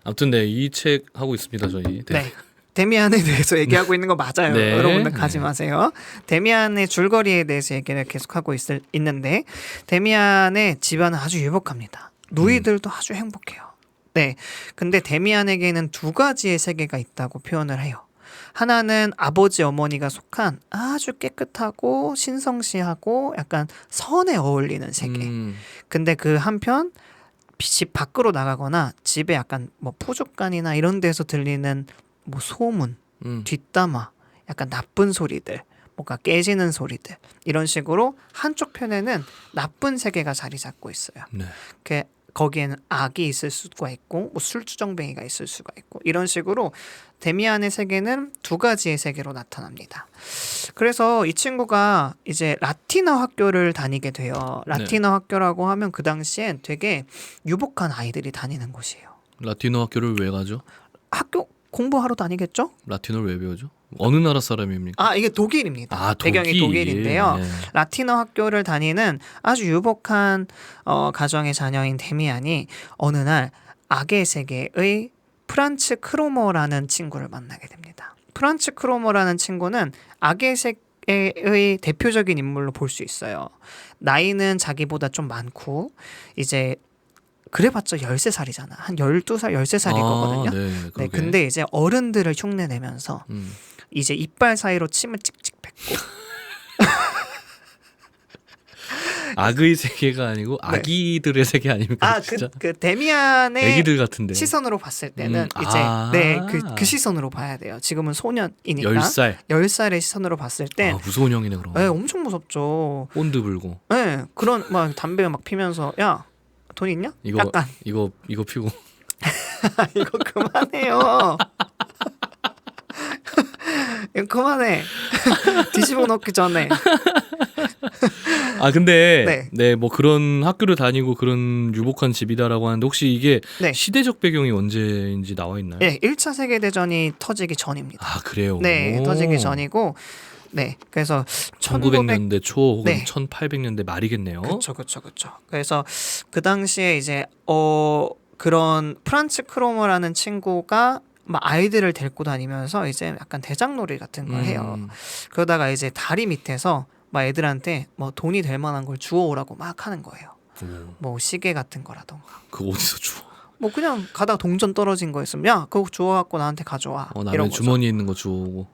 아무튼 네, 이 책 하고 있습니다 저희. 네. 데미안에 대해서 얘기하고 있는 거 맞아요. 네. 여러분들 가지 네. 마세요. 데미안의 줄거리에 대해서 얘기를 계속하고 있는데 데미안의 집안은 아주 유복합니다. 누이들도 아주 행복해요. 네. 근데 데미안에게는 두 가지의 세계가 있다고 표현을 해요. 하나는 아버지 어머니가 속한 아주 깨끗하고 신성시하고 약간 선에 어울리는 세계. 근데 그 한편 집 밖으로 나가거나 집에 약간 뭐 푸주간이나 이런 데서 들리는 뭐 소문, 뒷담화, 약간 나쁜 소리들, 뭔가 깨지는 소리들 이런 식으로 한쪽 편에는 나쁜 세계가 자리 잡고 있어요. 네. 거기에는 악이 있을 수가 있고 뭐 술주정뱅이가 있을 수가 있고 이런 식으로 데미안의 세계는 두 가지의 세계로 나타납니다. 그래서 이 친구가 이제 라틴어 학교를 다니게 돼요. 라틴어 학교라고 하면 그 당시엔 되게 유복한 아이들이 다니는 곳이에요. 라틴어 학교를 왜 가죠? 학교 공부하러 다니겠죠? 라틴어를 왜 배우죠? 어느 나라 사람입니까? 이게 독일입니다. 독일. 배경이 독일인데요. 네. 라틴어 학교를 다니는 아주 유복한 가정의 자녀인 데미안이 어느 날 악의 세계의 프란츠 크로머라는 친구를 만나게 됩니다. 프란츠 크로머라는 친구는 악의 세계의 대표적인 인물로 볼 수 있어요. 나이는 자기보다 좀 많고 이제 그래봤자 13살이잖아. 한 12살, 13살일 거거든요. 네, 네, 근데 이제 어른들을 흉내내면서 이제 이빨 사이로 침을 찍찍 뱉고 악의 세계가 아니고 아기들의 세계 아닙니까? 진짜? 그 데미안의 애기들 같은데. 시선으로 봤을 때는 이제 그 시선으로 봐야 돼요. 지금은 소년이니까 10살. 10살의 시선으로 봤을 때 무서운 형이네 그럼. 네, 엄청 무섭죠. 본드 불고. 네, 그런 막 담배 막 피면서 야 돈 있냐? 이거 약간 이거 피고. 이거 그만해요. 이거 그만해. 뒤집어 놓기 전에. 아 근데 네. 네 뭐 그런 학교를 다니고 그런 유복한 집이다라고 하는데 혹시 이게 네. 시대적 배경이 언제인지 나와 있나요? 네, 1차 세계 대전이 터지기 전입니다. 아 그래요. 네, 오. 터지기 전이고, 네, 그래서 1900년대 초 혹은 네. 1800년대 말이겠네요. 그렇죠. 그래서 그 당시에 이제 그런 프란츠 크로머라는 친구가 막 아이들을 데리고 다니면서 이제 약간 대장놀이 같은 걸 해요. 그러다가 이제 다리 밑에서 막 애들한테 뭐 돈이 될 만한 걸 주워오라고 막 하는 거예요. 오, 뭐 시계 같은 거라던가. 그거 어디서 주워? 뭐 그냥 가다가 동전 떨어진 거 있으면 야 그거 주워갖고 나한테 가져와. 남의 이런 거죠. 주머니에 있는 거 주워오고.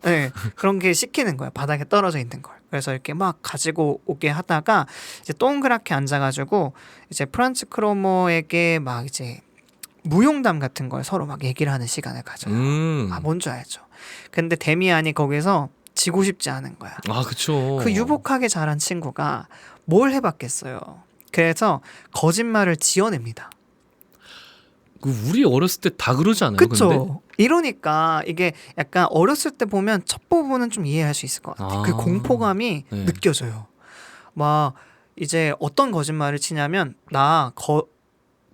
네, 그런 게 시키는 거야. 바닥에 떨어져 있는 걸. 그래서 이렇게 막 가지고 오게 하다가 이제 동그랗게 앉아가지고 이제 프란츠 크로머에게 막 이제 무용담 같은 걸 서로 막 얘기를 하는 시간을 가져요. 아, 뭔지 알죠. 근데 데미안이 거기서 지고 싶지 않은 거야. 아 그쵸. 그 유복하게 자란 친구가 뭘 해봤겠어요. 그래서 거짓말을 지어냅니다. 그 우리 어렸을 때 다 그러지 않아요? 근데? 그쵸? 이러니까 이게 약간 어렸을 때 보면 첫 부분은 좀 이해할 수 있을 것 같아요. 그 아. 공포감이 네. 느껴져요. 막 이제 어떤 거짓말을 치냐면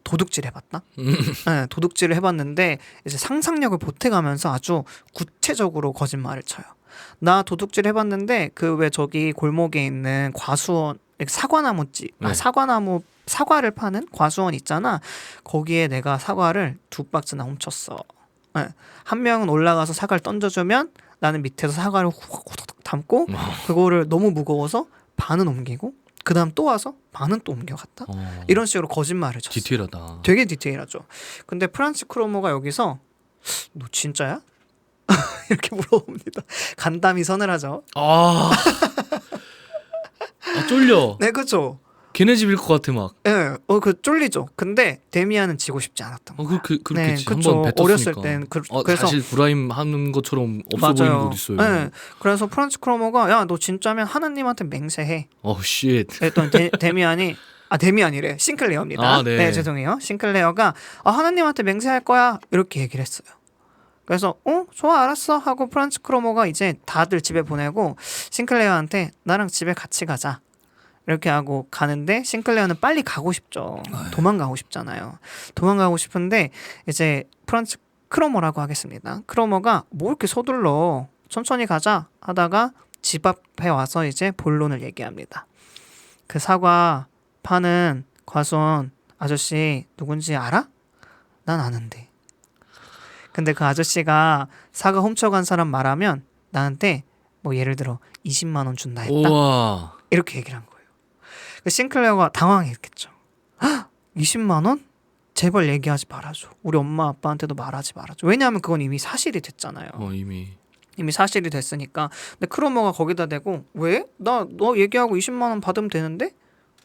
도둑질 해봤다? 네, 도둑질을 해봤는데 이제 상상력을 보태가면서 아주 구체적으로 거짓말을 쳐요. 나 도둑질 해봤는데 그 왜 저기 골목에 있는 과수원 사과나무집 네. 사과를 파는 과수원 있잖아. 거기에 내가 사과를 2박스나 훔쳤어. 네. 한 명은 올라가서 사과를 던져주면 나는 밑에서 사과를 후닥후닥 담고 그거를 너무 무거워서 반은 옮기고 그 다음 또 와서 반은 또 옮겨갔다. 이런 식으로 거짓말을 쳤어요. 디테일하다. 되게 디테일하죠. 근데 프란츠 크로머가 여기서 너 진짜야? 이렇게 물어봅니다. 간담이 서늘하죠. 아 쫄려. 네, 그렇죠. 걔네 집일 것 같아 막. 예, 그 쫄리죠. 근데 데미안은 지고 싶지 않았던 거예요. 그렇겠지. 네, 한번 그쵸. 뱉었으니까. 어렸을 땐 그래서 사실 브라임 하는 것처럼 없어 보이는 거 있어요. 네, 그래서 프란츠 크로머가 야, 너 진짜면 하나님한테 맹세해. 쉣. 그랬더니 데미안이 데미안이래. 싱클레어입니다. 아, 네. 죄송해요. 싱클레어가 하나님한테 맹세할 거야. 이렇게 얘기를 했어요. 그래서 좋아 알았어 하고 프란츠 크로머가 이제 다들 집에 보내고 싱클레어한테 나랑 집에 같이 가자 이렇게 하고 가는데 싱클레어는 빨리 가고 싶죠. 도망가고 싶잖아요. 도망가고 싶은데 이제 프란츠 크로머라고 하겠습니다. 크로머가 뭐 이렇게 서둘러 천천히 가자 하다가 집 앞에 와서 이제 본론을 얘기합니다. 그 사과 파는 과수원 아저씨 누군지 알아? 난 아는데. 근데 그 아저씨가 사과 훔쳐간 사람 말하면 나한테 뭐 예를 들어 20만 원 준다 했다. 우와. 이렇게 얘기를 한 거예요. 그 싱클레어가 당황했겠죠. 20만 원? 제발 얘기하지 말아줘. 우리 엄마 아빠한테도 말하지 말아줘. 왜냐하면 그건 이미 사실이 됐잖아요. 이미 사실이 됐으니까. 근데 크로머가 거기다 대고 왜? 너 얘기하고 20만 원 받으면 되는데?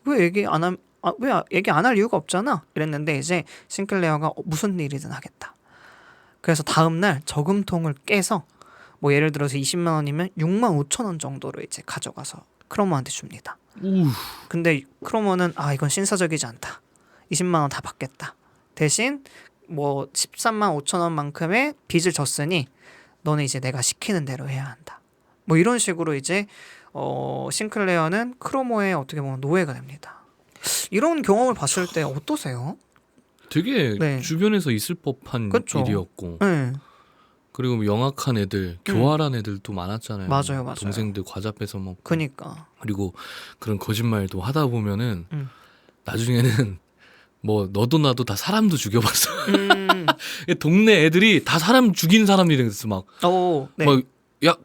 왜 얘기 안 할 이유가 없잖아. 이랬는데 이제 싱클레어가 무슨 일이든 하겠다. 그래서 다음날 저금통을 깨서 뭐 예를 들어서 20만 원이면 6만 5천 원 정도를 이제 가져가서 크로머한테 줍니다. 근데 크로머는 이건 신사적이지 않다. 20만 원 다 받겠다. 대신 뭐 13만 5천 원만큼의 빚을 졌으니 너는 이제 내가 시키는 대로 해야 한다. 뭐 이런 식으로 이제 싱클레어는 크로머의 어떻게 보면 노예가 됩니다. 이런 경험을 봤을 때 어떠세요? 되게 네. 주변에서 있을 법한 그쵸. 일이었고 네. 그리고 뭐 영악한 애들, 교활한 애들도 많았잖아요. 맞아요. 동생들 과자 뺏어 먹고. 그니까. 그리고 그런 거짓말도 하다 보면은 나중에는 뭐 너도 나도 다 사람도 죽여봤어. 동네 애들이 다 사람 죽인 사람이 됐어 막. 네. 막 야,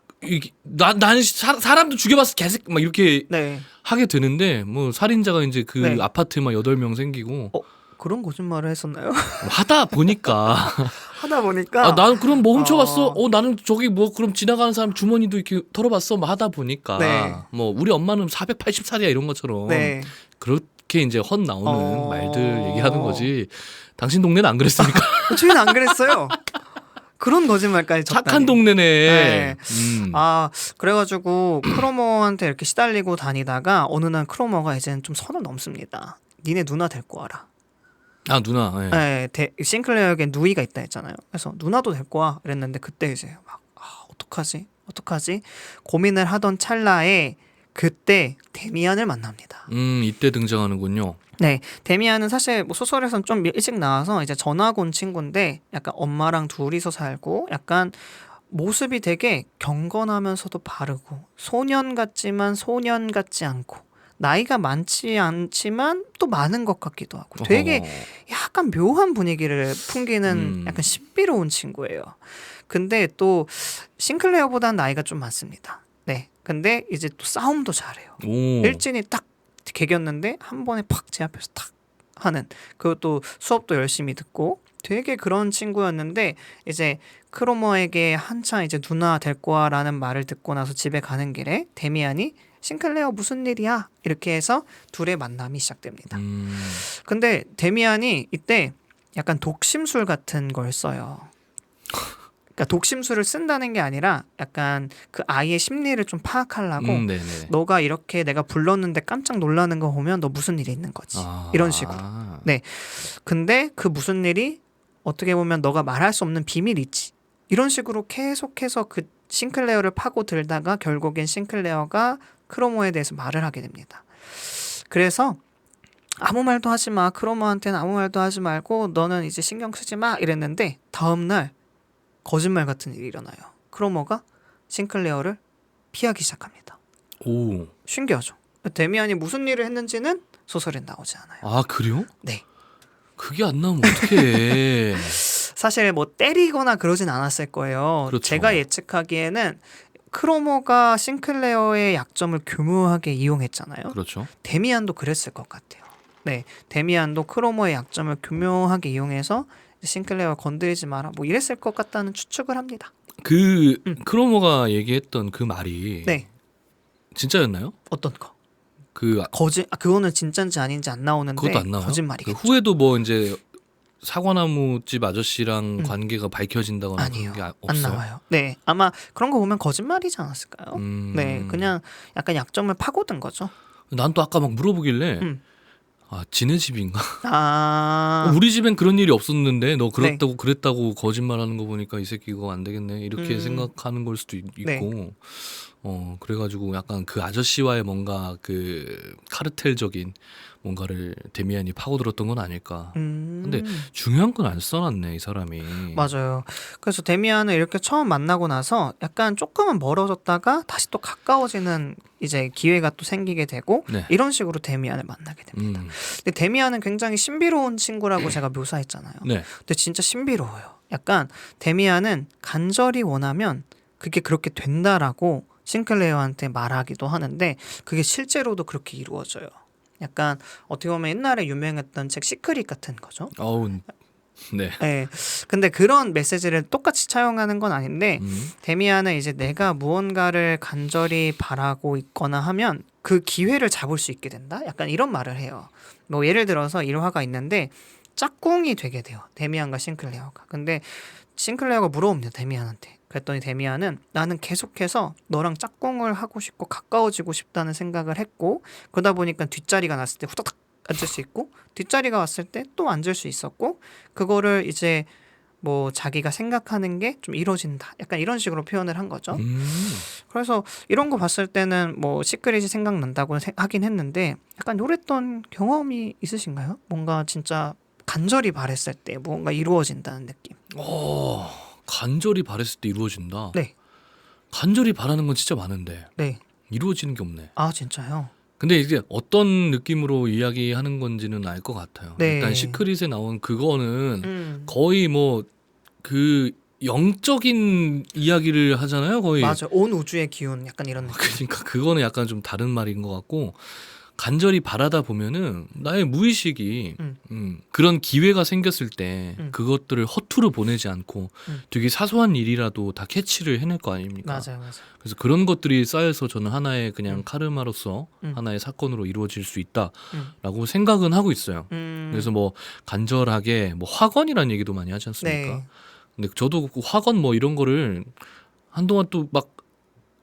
나는 사람도 죽여봤어 개새끼 막 이렇게 네. 하게 되는데 뭐 살인자가 이제 그 네. 아파트만 8명 생기고 그런 거짓말을 했었나요? 하다 보니까 하다 보니까 나는 그럼 뭐 훔쳐봤어. 나는 저기 뭐 그럼 지나가는 사람 주머니도 이렇게 털어봤어. 뭐 하다 보니까 네. 뭐 우리 엄마는 480살이야 이런 것처럼 네. 그렇게 이제 헛 나오는 말들 얘기하는 거지. 당신 동네는 안 그랬습니까? 저희는 안 그랬어요. 그런 거짓말까지 쳤다니. 착한 동네네. 네. 그래가지고 크로머한테 이렇게 시달리고 다니다가 어느 날 크로머가 이제는 좀 선을 넘습니다. 니네 누나 데리고 와라. 아 누나. 예. 네, 싱클레어에게 누이가 있다 했잖아요. 그래서 누나도 데리고 와 이랬는데 그때 이제 막 어떡하지 고민을 하던 찰나에 그때 데미안을 만납니다. 이때 등장하는군요. 네, 데미안은 사실 뭐 소설에선 좀 일찍 나와서 이제 전학 온 친구인데 약간 엄마랑 둘이서 살고 약간 모습이 되게 경건하면서도 바르고 소년 같지만 소년 같지 않고 나이가 많지 않지만 또 많은 것 같기도 하고 되게 어허. 약간 묘한 분위기를 풍기는 약간 신비로운 친구예요. 근데 또 싱클레어보다는 나이가 좀 많습니다. 네, 근데 이제 또 싸움도 잘해요. 오. 일진이 딱 개겼는데 한 번에 팍 제 앞에서 탁 하는 그것도 수업도 열심히 듣고 되게 그런 친구였는데 이제 크로머에게 한창 이제 누나 데리고 와라는 말을 듣고 나서 집에 가는 길에 데미안이 싱클레어 무슨 일이야? 이렇게 해서 둘의 만남이 시작됩니다. 근데 데미안이 이때 약간 독심술 같은 걸 써요. 그러니까 독심술을 쓴다는 게 아니라 약간 그 아이의 심리를 좀 파악하려고 네네. 너가 이렇게 내가 불렀는데 깜짝 놀라는 거 보면 너 무슨 일이 있는 거지. 아. 이런 식으로. 네. 근데 그 무슨 일이 어떻게 보면 너가 말할 수 없는 비밀이지. 이런 식으로 계속해서 그 싱클레어를 파고들다가 결국엔 싱클레어가 크로모에 대해서 말을 하게 됩니다. 그래서 아무 말도 하지 마. 크로모한테는 아무 말도 하지 말고 너는 이제 신경 쓰지 마. 이랬는데 다음날 거짓말 같은 일이 일어나요. 크로모가 싱클레어를 피하기 시작합니다. 오. 신기하죠. 데미안이 무슨 일을 했는지는 소설에 나오지 않아요. 아 그래요? 네. 그게 안 나오면 어떡해. 사실 뭐 때리거나 그러진 않았을 거예요. 그렇죠. 제가 예측하기에는 크로모가 싱클레어의 약점을 교묘하게 이용했잖아요. 그렇죠. 데미안도 그랬을 것 같아요. 네, 데미안도 크로모의 약점을 교묘하게 이용해서 싱클레어 건드리지 마라 뭐 이랬을 것 같다는 추측을 합니다. 그 크로모가 얘기했던 그 말이 네, 진짜였나요? 어떤 거? 그 그거는 진짜인지 아닌지 안 나오는데 그것도 안 나와요? 거짓말이겠죠. 그 후에도 뭐 이제 사과나무집 아저씨랑 관계가 밝혀진다거나 아니요, 그런 게 안 없어요. 나와요. 네, 아마 그런 거 보면 거짓말이지 않았을까요? 네, 그냥 약간 약점을 파고든 거죠. 난 또 아까 막 물어보길래 음. 아 지네 집인가? 아, 우리 집엔 그런 일이 없었는데 너 그랬다고 거짓말하는 거 보니까 이 새끼 이거 안 되겠네 이렇게 생각하는 걸 수도 있고 네. 그래가지고 약간 그 아저씨와의 뭔가 그 카르텔적인 뭔가를 데미안이 파고들었던 건 아닐까. 근데 중요한 건 안 써놨네 이 사람이. 맞아요. 그래서 데미안을 이렇게 처음 만나고 나서 약간 조금은 멀어졌다가 다시 또 가까워지는 이제 기회가 또 생기게 되고 네. 이런 식으로 데미안을 만나게 됩니다. 근데 데미안은 굉장히 신비로운 친구라고 제가 묘사했잖아요. 네. 근데 진짜 신비로워요. 약간 데미안은 간절히 원하면 그게 그렇게 된다라고 싱클레어한테 말하기도 하는데 그게 실제로도 그렇게 이루어져요. 약간 어떻게 보면 옛날에 유명했던 책 시크릿 같은 거죠. 어우 네. 네. 근데 그런 메시지를 똑같이 차용하는 건 아닌데 데미안은 이제 내가 무언가를 간절히 바라고 있거나 하면 그 기회를 잡을 수 있게 된다. 약간 이런 말을 해요. 뭐 예를 들어서 일화가 있는데 짝꿍이 되게 돼요. 데미안과 싱클레어가. 근데 싱클레어가 물어봅니다. 데미안한테. 그랬더니 데미안은 나는 계속해서 너랑 짝꿍을 하고 싶고 가까워지고 싶다는 생각을 했고 그러다 보니까 뒷자리가 났을 때 후다닥 앉을 수 있고 뒷자리가 왔을 때 또 앉을 수 있었고 그거를 이제 뭐 자기가 생각하는 게 좀 이루어진다. 약간 이런 식으로 표현을 한 거죠. 그래서 이런 거 봤을 때는 뭐 시크릿이 생각난다고 하긴 했는데 약간 요랬던 경험이 있으신가요? 뭔가 진짜 간절히 바랬을 때 뭔가 이루어진다는 느낌. 간절히 바랬을 때 이루어진다. 네. 간절히 바라는 건 진짜 많은데 네. 이루어지는 게 없네. 아 진짜요? 근데 이제 어떤 느낌으로 이야기하는 건지는 알 것 같아요. 네. 일단 시크릿에 나온 그거는 음. 거의 뭐 그 영적인 이야기를 하잖아요. 거의. 맞아. 온 우주의 기운 약간 이런 느낌. 그러니까 그거는 약간 좀 다른 말인 것 같고 간절히 바라다 보면은 나의 무의식이 그런 기회가 생겼을 때 그것들을 허투루 보내지 않고 되게 사소한 일이라도 다 캐치를 해낼 거 아닙니까? 맞아요. 그래서 그런 것들이 쌓여서 저는 하나의 그냥 카르마로서 하나의 사건으로 이루어질 수 있다라고 생각은 하고 있어요. 그래서 뭐 간절하게 뭐 화건이라는 얘기도 많이 하지 않습니까? 네. 근데 저도 그 화건 뭐 이런 거를 한동안 또 막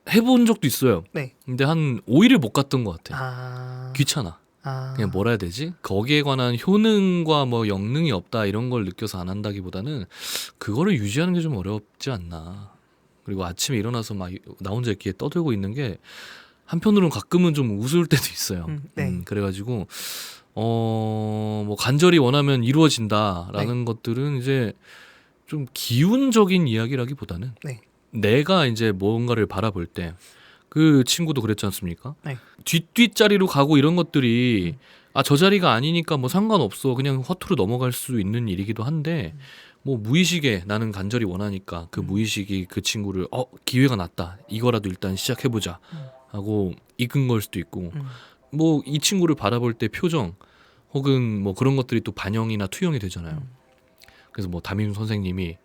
해본 적도 있어요. 네. 근데 한 5일을 못 갔던 것 같아. 아. 귀찮아. 아, 그냥 뭐라 해야 되지? 거기에 관한 효능과 뭐 영능이 없다 이런 걸 느껴서 안 한다기보다는 그거를 유지하는 게 좀 어렵지 않나. 그리고 아침에 일어나서 막 나 혼자 이렇게 떠들고 있는 게 한편으로는 가끔은 좀 웃을 때도 있어요. 네. 그래가지고 뭐 간절히 원하면 이루어진다라는 것들은 이제 좀 기운적인 이야기라기보다는 네. 내가 이제 뭔가를 바라볼 때 그 친구도 그랬지 않습니까? 네. 뒷자리로 가고 이런 것들이 아, 저 자리가 아니니까 뭐 상관없어. 그냥 허투루 넘어갈 수 있는 일이기도 한데 뭐 무의식에 나는 간절히 원하니까 그 무의식이 그 친구를 기회가 났다. 이거라도 일단 시작해보자 하고 이끈 걸 수도 있고 뭐 이 친구를 바라볼 때 표정 혹은 뭐 그런 것들이 또 반영이나 투영이 되잖아요. 그래서 뭐 담임 선생님이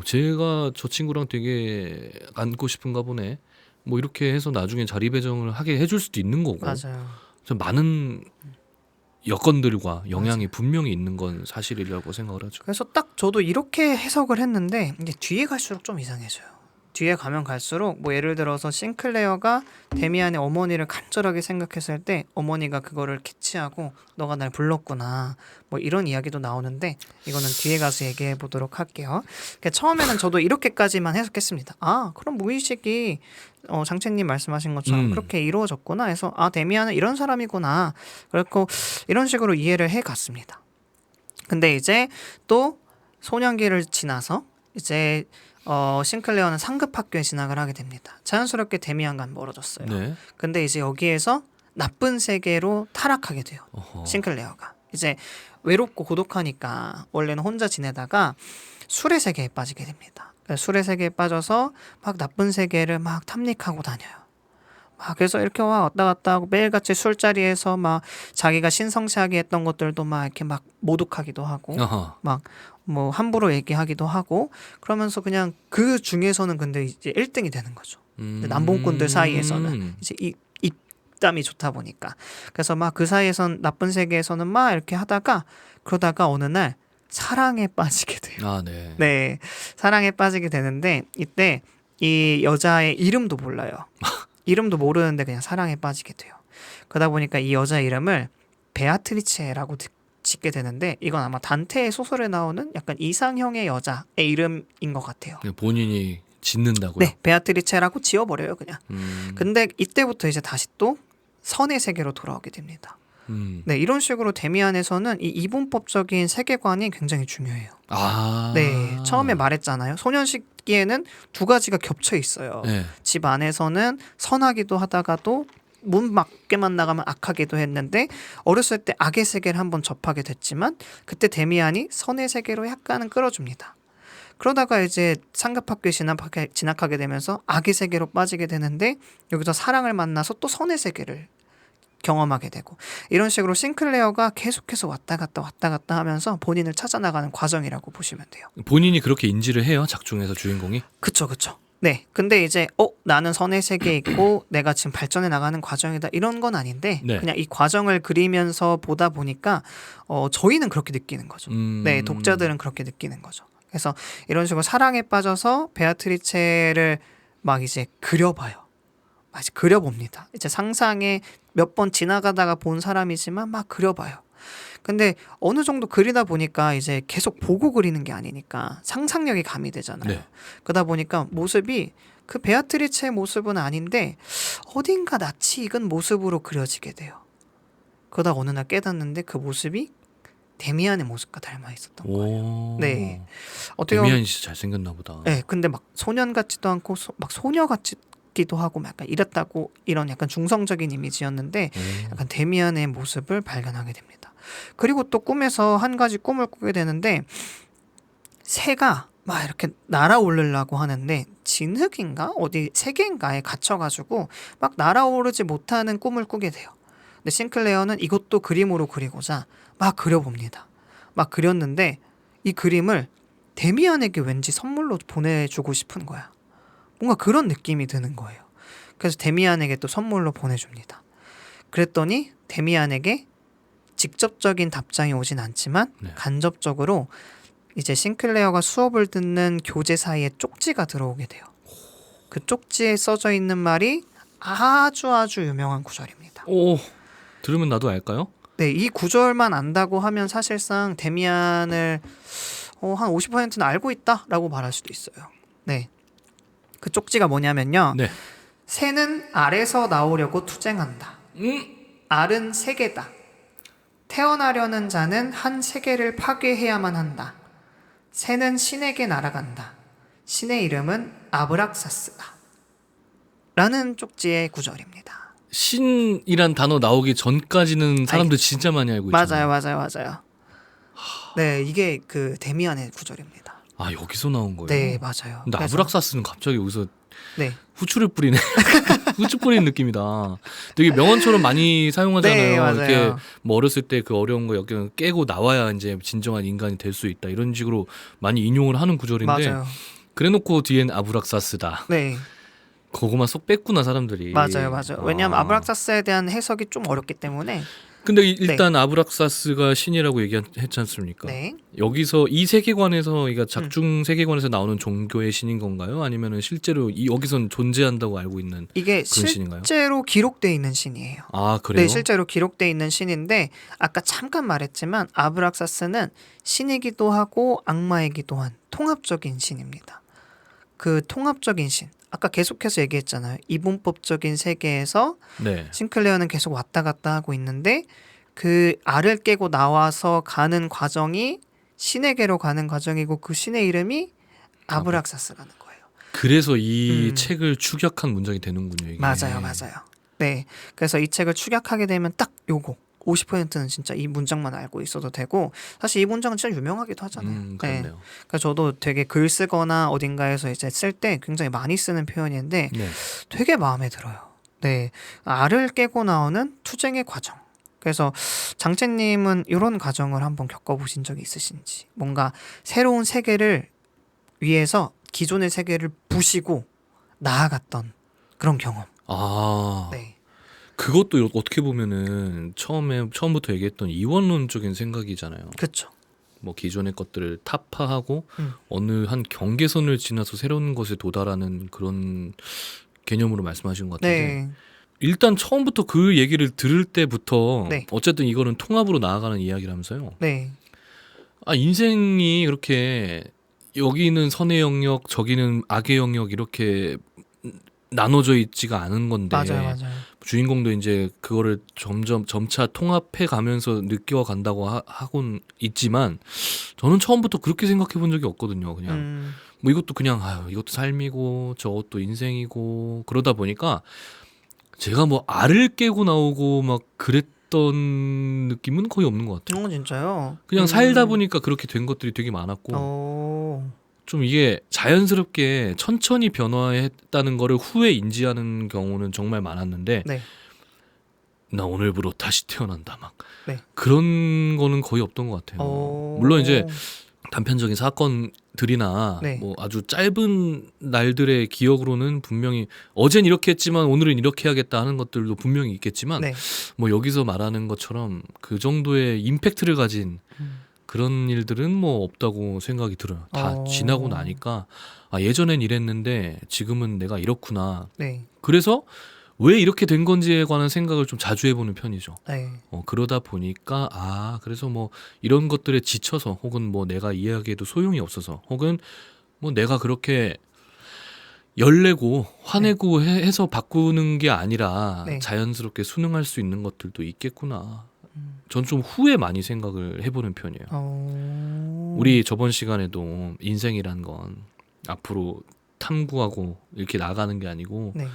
제가 저 친구랑 되게 앉고 싶은가 보네. 뭐 이렇게 해서 나중에 자리 배정을 하게 해줄 수도 있는 거고. 맞아요. 좀 많은 여건들과 영향이 맞아요. 분명히 있는 건 사실이라고 생각을 하죠. 그래서 딱 저도 이렇게 해석을 했는데 이제 뒤에 갈수록 좀 이상해져요. 뒤에 가면 갈수록 뭐 예를 들어서 싱클레어가 데미안의 어머니를 간절하게 생각했을 때 어머니가 그거를 캐치하고 너가 날 불렀구나 뭐 이런 이야기도 나오는데 이거는 뒤에 가서 얘기해 보도록 할게요. 그러니까 처음에는 저도 이렇게까지만 해석했습니다. 아 그럼 무의식이 장채님 말씀하신 것처럼 그렇게 이루어졌구나 해서 아 데미안은 이런 사람이구나 그렇고 이런 식으로 이해를 해갔습니다. 근데 이제 또 소년기를 지나서 이제 싱클레어는 상급 학교에 진학을 하게 됩니다. 자연스럽게 데미안과는 멀어졌어요. 네. 근데 이제 여기에서 나쁜 세계로 타락하게 돼요. 어허. 싱클레어가 이제 외롭고 고독하니까 원래는 혼자 지내다가 술의 세계에 빠지게 됩니다. 술의 세계에 빠져서 막 나쁜 세계를 막 탐닉하고 다녀요. 막 그래서 이렇게 왔다 갔다 하고 매일같이 술자리에서 막 자기가 신성시하게 했던 것들도 막 이렇게 막 모독하기도 하고 어허. 막 뭐 함부로 얘기하기도 하고 그러면서 그냥 그 중에서는 근데 이제 1등이 되는 거죠. 남봉꾼들 사이에서는 이제 입담이 좋다 보니까 그래서 막 그 사이에선 나쁜 세계에서는 막 이렇게 하다가 그러다가 어느 날 사랑에 빠지게 돼요. 아, 네. 네, 사랑에 빠지게 되는데 이때 이 여자의 이름도 몰라요. 이름도 모르는데 그냥 사랑에 빠지게 돼요. 그러다 보니까 이 여자 이름을 베아트리체라고 짓게 되는데 이건 아마 단테의 소설에 나오는 약간 이상형의 여자의 이름인 것 같아요. 본인이 짓는다고요? 네, 베아트리체라고 지어버려요 그냥. 근데 이때부터 이제 다시 또 선의 세계로 돌아오게 됩니다. 네, 이런 식으로 데미안에서는 이 이분법적인 세계관이 굉장히 중요해요. 아. 네, 처음에 말했잖아요. 소년 시기에는 두 가지가 겹쳐 있어요. 네. 집 안에서는 선하기도 하다가도 문 밖에만 나가면 악하기도 했는데 어렸을 때 악의 세계를 한번 접하게 됐지만 그때 데미안이 선의 세계로 약간은 끌어줍니다. 그러다가 이제 상급학교에 진학하게 되면서 악의 세계로 빠지게 되는데 여기서 사랑을 만나서 또 선의 세계를 경험하게 되고 이런 식으로 싱클레어가 계속해서 왔다 갔다 하면서 본인을 찾아나가는 과정이라고 보시면 돼요. 본인이 그렇게 인지를 해요, 작중에서 주인공이? 그쵸. 네. 근데 이제 나는 선의 세계에 있고 내가 지금 발전해 나가는 과정이다 이런 건 아닌데 네. 그냥 이 과정을 그리면서 보다 보니까 저희는 그렇게 느끼는 거죠. 네, 독자들은 그렇게 느끼는 거죠. 그래서 이런 식으로 사랑에 빠져서 베아트리체를 막 이제 그려봐요. 막 이제 그려봅니다. 이제 상상에 몇 번 지나가다가 본 사람이지만 막 그려봐요. 근데 어느 정도 그리다 보니까 이제 계속 보고 그리는 게 아니니까 상상력이 가미되잖아요. 네. 그러다 보니까 모습이 그 베아트리체의 모습은 아닌데 어딘가 낯이 익은 모습으로 그려지게 돼요. 그러다 어느 날 깨닫는데 그 모습이 데미안의 모습과 닮아 있었던 거예요. 오. 네. 어떻게 보면 데미안이 진짜 잘생겼나 보다. 네, 근데 막 소년 같지도 않고 막 소녀 같기도 하고 막 약간 이랬다고 이런 약간 중성적인 이미지였는데 약간 데미안의 모습을 발견하게 됩니다. 그리고 또 꿈에서 한 가지 꿈을 꾸게 되는데 새가 막 이렇게 날아오르려고 하는데 진흙인가 어디 세계인가에 갇혀가지고 막 날아오르지 못하는 꿈을 꾸게 돼요. 근데 싱클레어는 이것도 그림으로 그리고자 막 그려봅니다. 막 그렸는데 이 그림을 데미안에게 왠지 선물로 보내주고 싶은 거야. 뭔가 그런 느낌이 드는 거예요. 그래서 데미안에게 또 선물로 보내줍니다. 그랬더니 데미안에게 직접적인 답장이 오진 않지만 네. 간접적으로 이제 싱클레어가 수업을 듣는 교재 사이에 쪽지가 들어오게 돼요. 그 쪽지에 써져 있는 말이 아주 유명한 구절입니다. 오, 들으면 나도 알까요? 네, 이 구절만 안다고 하면 사실상 데미안을 한 50%는 알고 있다라고 말할 수도 있어요. 네, 그 쪽지가 뭐냐면요. 네. 새는 알에서 나오려고 투쟁한다. 알은 세계다. 태어나려는 자는 한 세계를 파괴해야만 한다. 새는 신에게 날아간다. 신의 이름은 아브락사스다. 라는 쪽지의 구절입니다. 신이란 단어 나오기 전까지는 사람들 진짜 많이 알고 있잖아요. 맞아요. 네, 이게 그 데미안의 구절입니다. 아, 여기서 나온 거예요? 네, 맞아요. 근데 그래서- 아브락사스는 갑자기 여기서 네, 후추를 뿌리네. 후추 뿌리는 느낌이다. 되게 명언처럼 많이 사용하잖아요. 네, 맞아요. 이렇게 뭐 어렸을 때 그 어려운 거 여기 깨고 나와야 이제 진정한 인간이 될 수 있다. 이런 식으로 많이 인용을 하는 구절인데 맞아요. 그래놓고 뒤엔 아브락사스다. 네, 그거만 쏙 뺐구나 사람들이. 맞아요. 왜냐하면 아. 아브락사스에 대한 해석이 좀 어렵기 때문에. 근데 일단 아브락사스가 신이라고 얘기했지 않습니까? 네, 여기서 이 세계관에서 그러니까 작중 세계관에서 나오는 종교의 신인 건가요? 아니면은 실제로 여기선 존재한다고 알고 있는 이게 그런 신인가요? 실제로 기록돼 있는 신이에요. 아, 그래요? 네, 실제로 기록돼 있는 신인데 아까 잠깐 말했지만 아브락사스는 신이기도 하고 악마이기도 한 통합적인 신입니다. 그 통합적인 신. 아까 계속해서 얘기했잖아요. 이분법적인 세계에서 네. 싱클레어는 계속 왔다 갔다 하고 있는데 그 알을 깨고 나와서 가는 과정이 신에게로 가는 과정이고 그 신의 이름이 아브락사스라는 거예요. 그래서 이 음. 책을 추격한 문장이 되는군요. 이게. 맞아요. 네. 그래서 이 책을 축약하게 되면 딱 요거 50%는 진짜 이 문장만 알고 있어도 되고 사실 이 문장은 진짜 유명하기도 하잖아요. 네. 그렇네요. 그러니까 저도 되게 글 쓰거나 어딘가에서 이제 쓸 때 굉장히 많이 쓰는 표현인데 네. 되게 마음에 들어요. 네. 알을 깨고 나오는 투쟁의 과정. 그래서 장채님은 이런 과정을 한번 겪어보신 적이 있으신지 뭔가 새로운 세계를 위해서 기존의 세계를 부시고 나아갔던 그런 경험. 아, 네. 그것도 어떻게 보면은 처음부터 얘기했던 이원론적인 생각이잖아요. 그렇죠. 뭐 기존의 것들을 타파하고 음. 어느 한 경계선을 지나서 새로운 것에 도달하는 그런 개념으로 말씀하신 것 같은데 네. 일단 처음부터 그 얘기를 들을 때부터 네. 어쨌든 이거는 통합으로 나아가는 이야기라면서요. 네. 아, 인생이 그렇게 여기는 선의 영역, 저기는 악의 영역 이렇게 나눠져 있지가 않은 건데 맞아요. 주인공도 이제 그거를 점차 통합해 가면서 느껴간다고 하곤 있지만 저는 처음부터 그렇게 생각해 본 적이 없거든요. 그냥 뭐 이것도 그냥 이것도 삶이고 저것도 인생이고 그러다 보니까 제가 뭐 알을 깨고 나오고 막 그랬던 느낌은 거의 없는 것 같아요. 진짜요? 그냥 살다 보니까 그렇게 된 것들이 되게 많았고 오. 좀 이게 자연스럽게 천천히 변화했다는 거를 후에 인지하는 경우는 정말 많았는데 네. 나 오늘부로 다시 태어난다 막 네. 그런 거는 거의 없던 것 같아요. 오. 물론 이제 단편적인 사건들이나 네. 뭐 아주 짧은 날들의 기억으로는 분명히 어젠 이렇게 했지만 오늘은 이렇게 해야겠다 하는 것들도 분명히 있겠지만 네. 뭐 여기서 말하는 것처럼 그 정도의 임팩트를 가진 그런 일들은 뭐 없다고 생각이 들어요. 다 지나고 나니까 예전엔 이랬는데 지금은 내가 이렇구나. 네. 그래서 왜 이렇게 된 건지에 관한 생각을 좀 자주 해보는 편이죠. 네. 그러다 보니까 그래서 뭐 이런 것들에 지쳐서 혹은 뭐 내가 이해하기에도 소용이 없어서 혹은 뭐 내가 그렇게 열내고 화내고 해서 바꾸는 게 아니라 네. 자연스럽게 순응할 수 있는 것들도 있겠구나. 전 좀 후에 많이 생각을 해보는 편이에요. 우리 저번 시간에도 인생이란 건 앞으로 탐구하고 이렇게 나가는 게 아니고 네.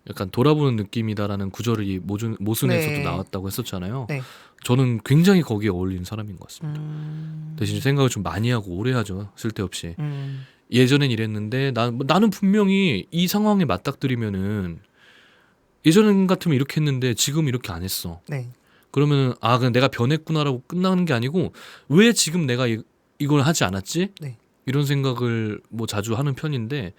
약간 돌아보는 느낌이다라는 구절이 모순에서도 네. 나왔다고 했었잖아요. 네. 저는 굉장히 거기에 어울리는 사람인 것 같습니다. 음. 대신 생각을 좀 많이 하고 오래 하죠. 쓸데없이. 음. 예전엔 이랬는데 나는 분명히 이 상황에 맞닥뜨리면은 예전 같으면 이렇게 했는데 지금 이렇게 안 했어. 네. 그러면은 그냥 내가 변했구나라고 끝나는 게 아니고 왜 지금 내가 이걸 하지 않았지? 네. 이런 생각을 뭐 자주 하는 편인데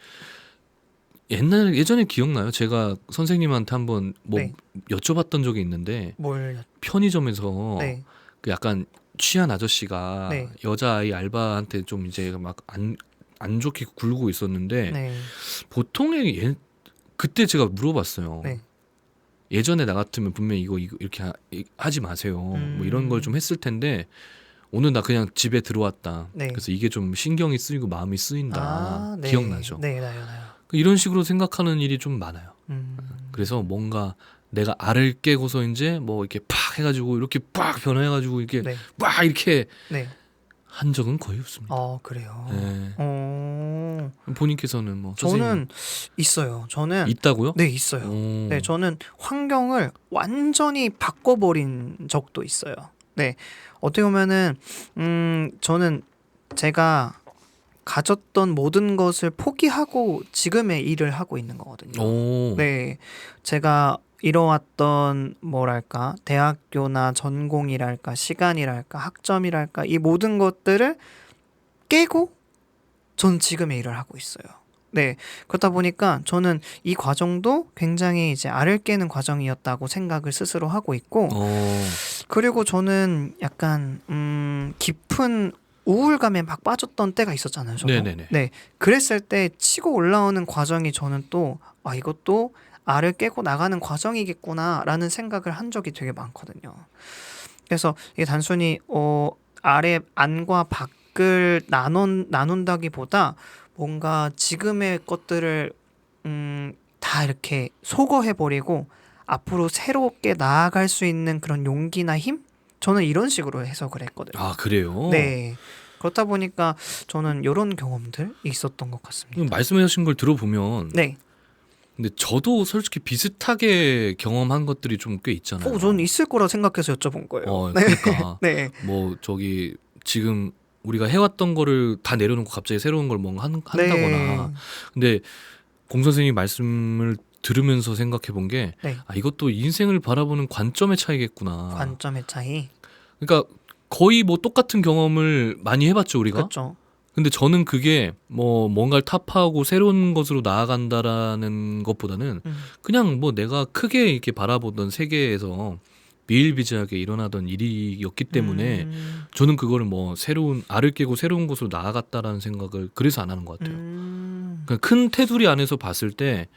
예전에 기억나요? 제가 선생님한테 한번 뭐 네. 여쭤봤던 적이 있는데 뭘? 편의점에서 네. 그 약간 취한 아저씨가 네. 여자아이 알바한테 좀 이제 막 안 좋게 굴고 있었는데 네. 보통의 그때 제가 물어봤어요. 네. 예전에 나 같으면 분명히 이거 이렇게 하지 마세요. 뭐 이런 걸 좀 했을 텐데 오늘 나 그냥 집에 들어왔다. 네. 그래서 이게 좀 신경이 쓰이고 마음이 쓰인다. 네. 기억나죠? 네, 나요. 이런 식으로 생각하는 일이 좀 많아요. 음. 그래서 뭔가 내가 알을 깨고서 이제 뭐 이렇게 팍 해가지고 이렇게 팍 변화해가지고 이렇게 네. 막 이렇게 네. 한 적은 거의 없습니다. 그래요. 네. 본인께서는 뭐 저는 있어요. 저는 있다고요? 네, 있어요. 네, 저는 환경을 완전히 바꿔버린 적도 있어요. 네, 어떻게 보면은 저는 제가 가졌던 모든 것을 포기하고 지금의 일을 하고 있는 거거든요. 오. 네, 제가 이뤄왔던 뭐랄까 대학교나 전공이랄까 시간이랄까 학점이랄까 이 모든 것들을 깨고 전 지금의 일을 하고 있어요. 네, 그렇다 보니까 저는 이 과정도 굉장히 이제 알을 깨는 과정이었다고 생각을 스스로 하고 있고, 그리고 저는 약간 깊은 우울감에 막 빠졌던 때가 있었잖아요. 저도. 네네네. 네, 그랬을 때 치고 올라오는 과정이 저는 또 이것도 알을 깨고 나가는 과정이겠구나라는 생각을 한 적이 되게 많거든요. 그래서 이게 단순히 알의 안과 밖을 나눈다기보다 뭔가 지금의 것들을 다 이렇게 소거해버리고 앞으로 새롭게 나아갈 수 있는 그런 용기나 힘? 저는 이런 식으로 해석을 했거든요. 아, 그래요? 네. 그렇다 보니까 저는 이런 경험들이 있었던 것 같습니다. 말씀하신 걸 들어보면 네. 근데 저도 솔직히 비슷하게 경험한 것들이 좀 꽤 있잖아요. 저는 있을 거라 생각해서 여쭤본 거예요. 네. 그러니까 네. 뭐 저기 지금 우리가 해왔던 거를 다 내려놓고 갑자기 새로운 걸 뭔가 한다거나. 네. 근데 공 선생님 말씀을 들으면서 생각해 본 게 네. 이것도 인생을 바라보는 관점의 차이겠구나. 관점의 차이. 그러니까 거의 뭐 똑같은 경험을 많이 해봤죠 우리가. 그렇죠. 근데 저는 그게 뭐 뭔가를 타파하고 새로운 것으로 나아간다라는 것보다는 그냥 뭐 내가 크게 이렇게 바라보던 세계에서 비일비재하게 일어나던 일이었기 때문에 저는 그거를 뭐 새로운 알을 깨고 새로운 곳으로 나아갔다라는 생각을 그래서 안 하는 것 같아요. 그러니까 큰 테두리 안에서 봤을 때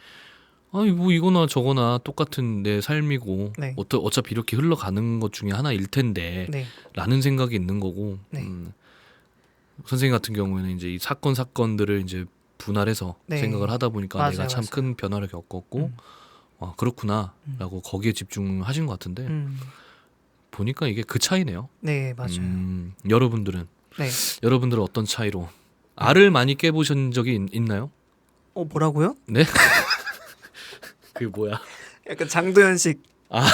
뭐 이거나 저거나 똑같은 내 삶이고 네. 어차피 이렇게 흘러가는 것 중에 하나일 텐데 네. 라는 생각이 있는 거고 네. 선생님 같은 경우에는 이제 이 사건들을 이제 분할해서 네. 생각을 하다 보니까 맞아요, 내가 참 맞아요. 큰 변화를 겪었고 그렇구나라고 거기에 집중하신 것 같은데 보니까 이게 그 차이네요. 네, 맞아요. 여러분들은 네. 여러분들은 어떤 차이로 알을 많이 깨보신 적이 있나요? 뭐라고요? 네? 그게 뭐야? 약간 장도연식. 아.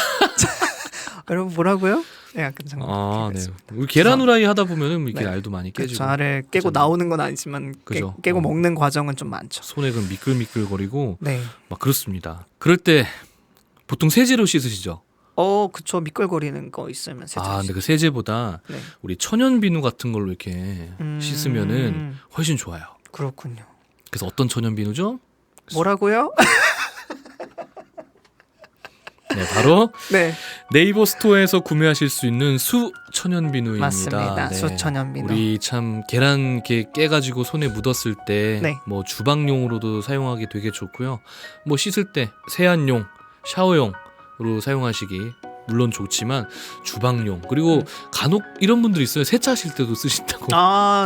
여러분 뭐라고요? 네, 약간 장도연식. 네. 우리 계란 후라이 하다 보면은 이렇게 네. 알도 많이 깨지고. 그렇죠. 알을 깨고 그렇잖아요. 나오는 건 아니지만 그죠. 깨고 먹는 과정은 좀 많죠. 손에 그 미끌미끌거리고 네. 막 그렇습니다. 그럴 때 보통 세제로 씻으시죠? 그쵸. 미끌거리는 거 있으면 세제. 근데 그 세제보다 네. 우리 천연 비누 같은 걸로 이렇게 씻으면은 훨씬 좋아요. 그렇군요. 그래서 어떤 천연 비누죠? 뭐라고요? 네, 바로 네. 네이버 스토어에서 구매하실 수 있는 수 천연 비누입니다. 맞습니다. 네. 수 천연 비누. 우리 참 계란 이렇게 깨가지고 손에 묻었을 때 네. 뭐 주방용으로도 사용하기 되게 좋고요. 뭐 씻을 때 세안용, 샤워용으로 사용하시기 물론 좋지만 주방용 그리고 간혹 이런 분들 있어요. 세차하실 때도 쓰신다고.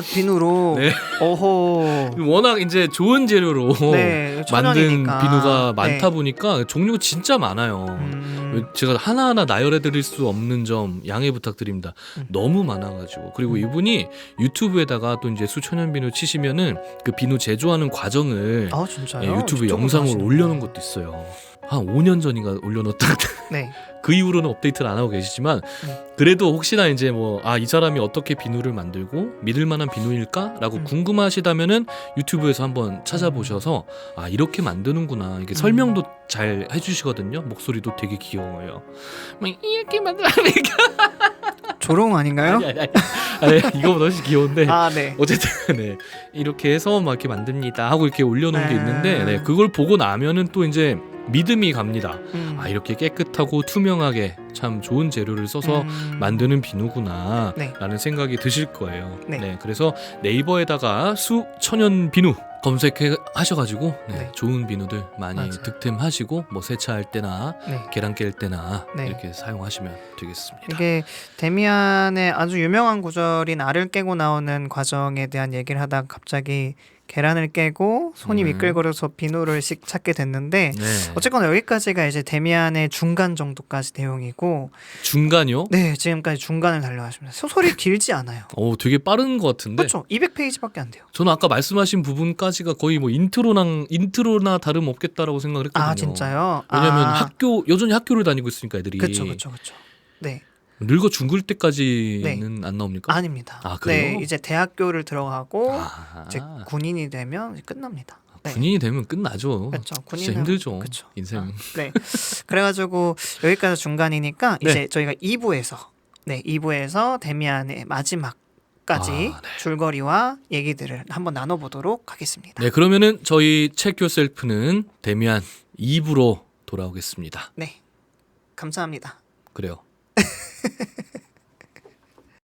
비누로. 네. 오호. 워낙 이제 좋은 재료로 네. 만든 천연이니까. 비누가 많다 네. 보니까 종류가 진짜 많아요. 제가 하나하나 나열해드릴 수 없는 점 양해 부탁드립니다. 너무 많아가지고 그리고 이분이 유튜브에다가 또 이제 수천연 비누 치시면은 그 비누 제조하는 과정을 진짜요? 유튜브 유튜브로 영상으로 하시는구나. 올려놓은 것도 있어요. 한 5년 전인가 올려놓었다. 네. 그 이후로는 업데이트를 안 하고 계시지만 그래도 혹시나 이제 뭐 이 사람이 어떻게 비누를 만들고 믿을 만한 비누일까라고 궁금하시다면은 유튜브에서 한번 찾아보셔서 이렇게 만드는구나 이게 설명도 잘 해주시거든요. 목소리도 되게 귀여워요. 막 이렇게 만들니까 조롱 아닌가요? 아니, 이거보다 훨씬 귀여운데 네. 어쨌든 네, 이렇게 해서 막 이렇게 만듭니다 하고 이렇게 올려놓은 게 있는데 네. 그걸 보고 나면은 또 이제 믿음이 갑니다. 이렇게 깨끗하고 투명하게 참 좋은 재료를 써서 만드는 비누구나 네. 라는 생각이 드실 거예요. 네. 그래서 네이버에다가 수 천연 비누 검색해 하셔가지고 네, 네. 좋은 비누들 많이 맞아요. 득템하시고 뭐 세차할 때나 네. 계란 깰 때나 네. 이렇게 사용하시면 되겠습니다. 이게 데미안의 아주 유명한 구절인 알을 깨고 나오는 과정에 대한 얘기를 하다가 갑자기 계란을 깨고 손이 미끌거려서 비누를 찾게 됐는데 네. 어쨌거나 여기까지가 이제 데미안의 중간 정도까지 내용이고 중간이요? 네 지금까지 중간을 달려가십니다. 소설이 길지 않아요. 오, 되게 빠른 것 같은데. 그렇죠. 200페이지밖에 안 돼요. 저는 아까 말씀하신 부분까지가 거의 뭐 인트로나 다름 없겠다라고 생각을 했거든요. 아 진짜요? 왜냐하면 아, 여전히 학교를 다니고 있으니까 애들이. 그렇죠. 네. 늙어 죽을 때까지는 안 나옵니까? 아닙니다. 아, 그래요? 네, 이제 대학교를 들어가고 아, 이제 군인이 되면 이제 끝납니다. 네. 군인이 되면 끝나죠. 그렇죠. 진짜 군인은 힘들죠. 그렇죠. 인생. 네. 그래가지고 여기까지 중간이니까 네. 이제 저희가 2부에서 데미안의 마지막까지 아, 네. 줄거리와 얘기들을 한번 나눠보도록 하겠습니다. 네, 그러면은 저희 체크 요셀프는 데미안 2부로 돌아오겠습니다. 네. 감사합니다. 그래요.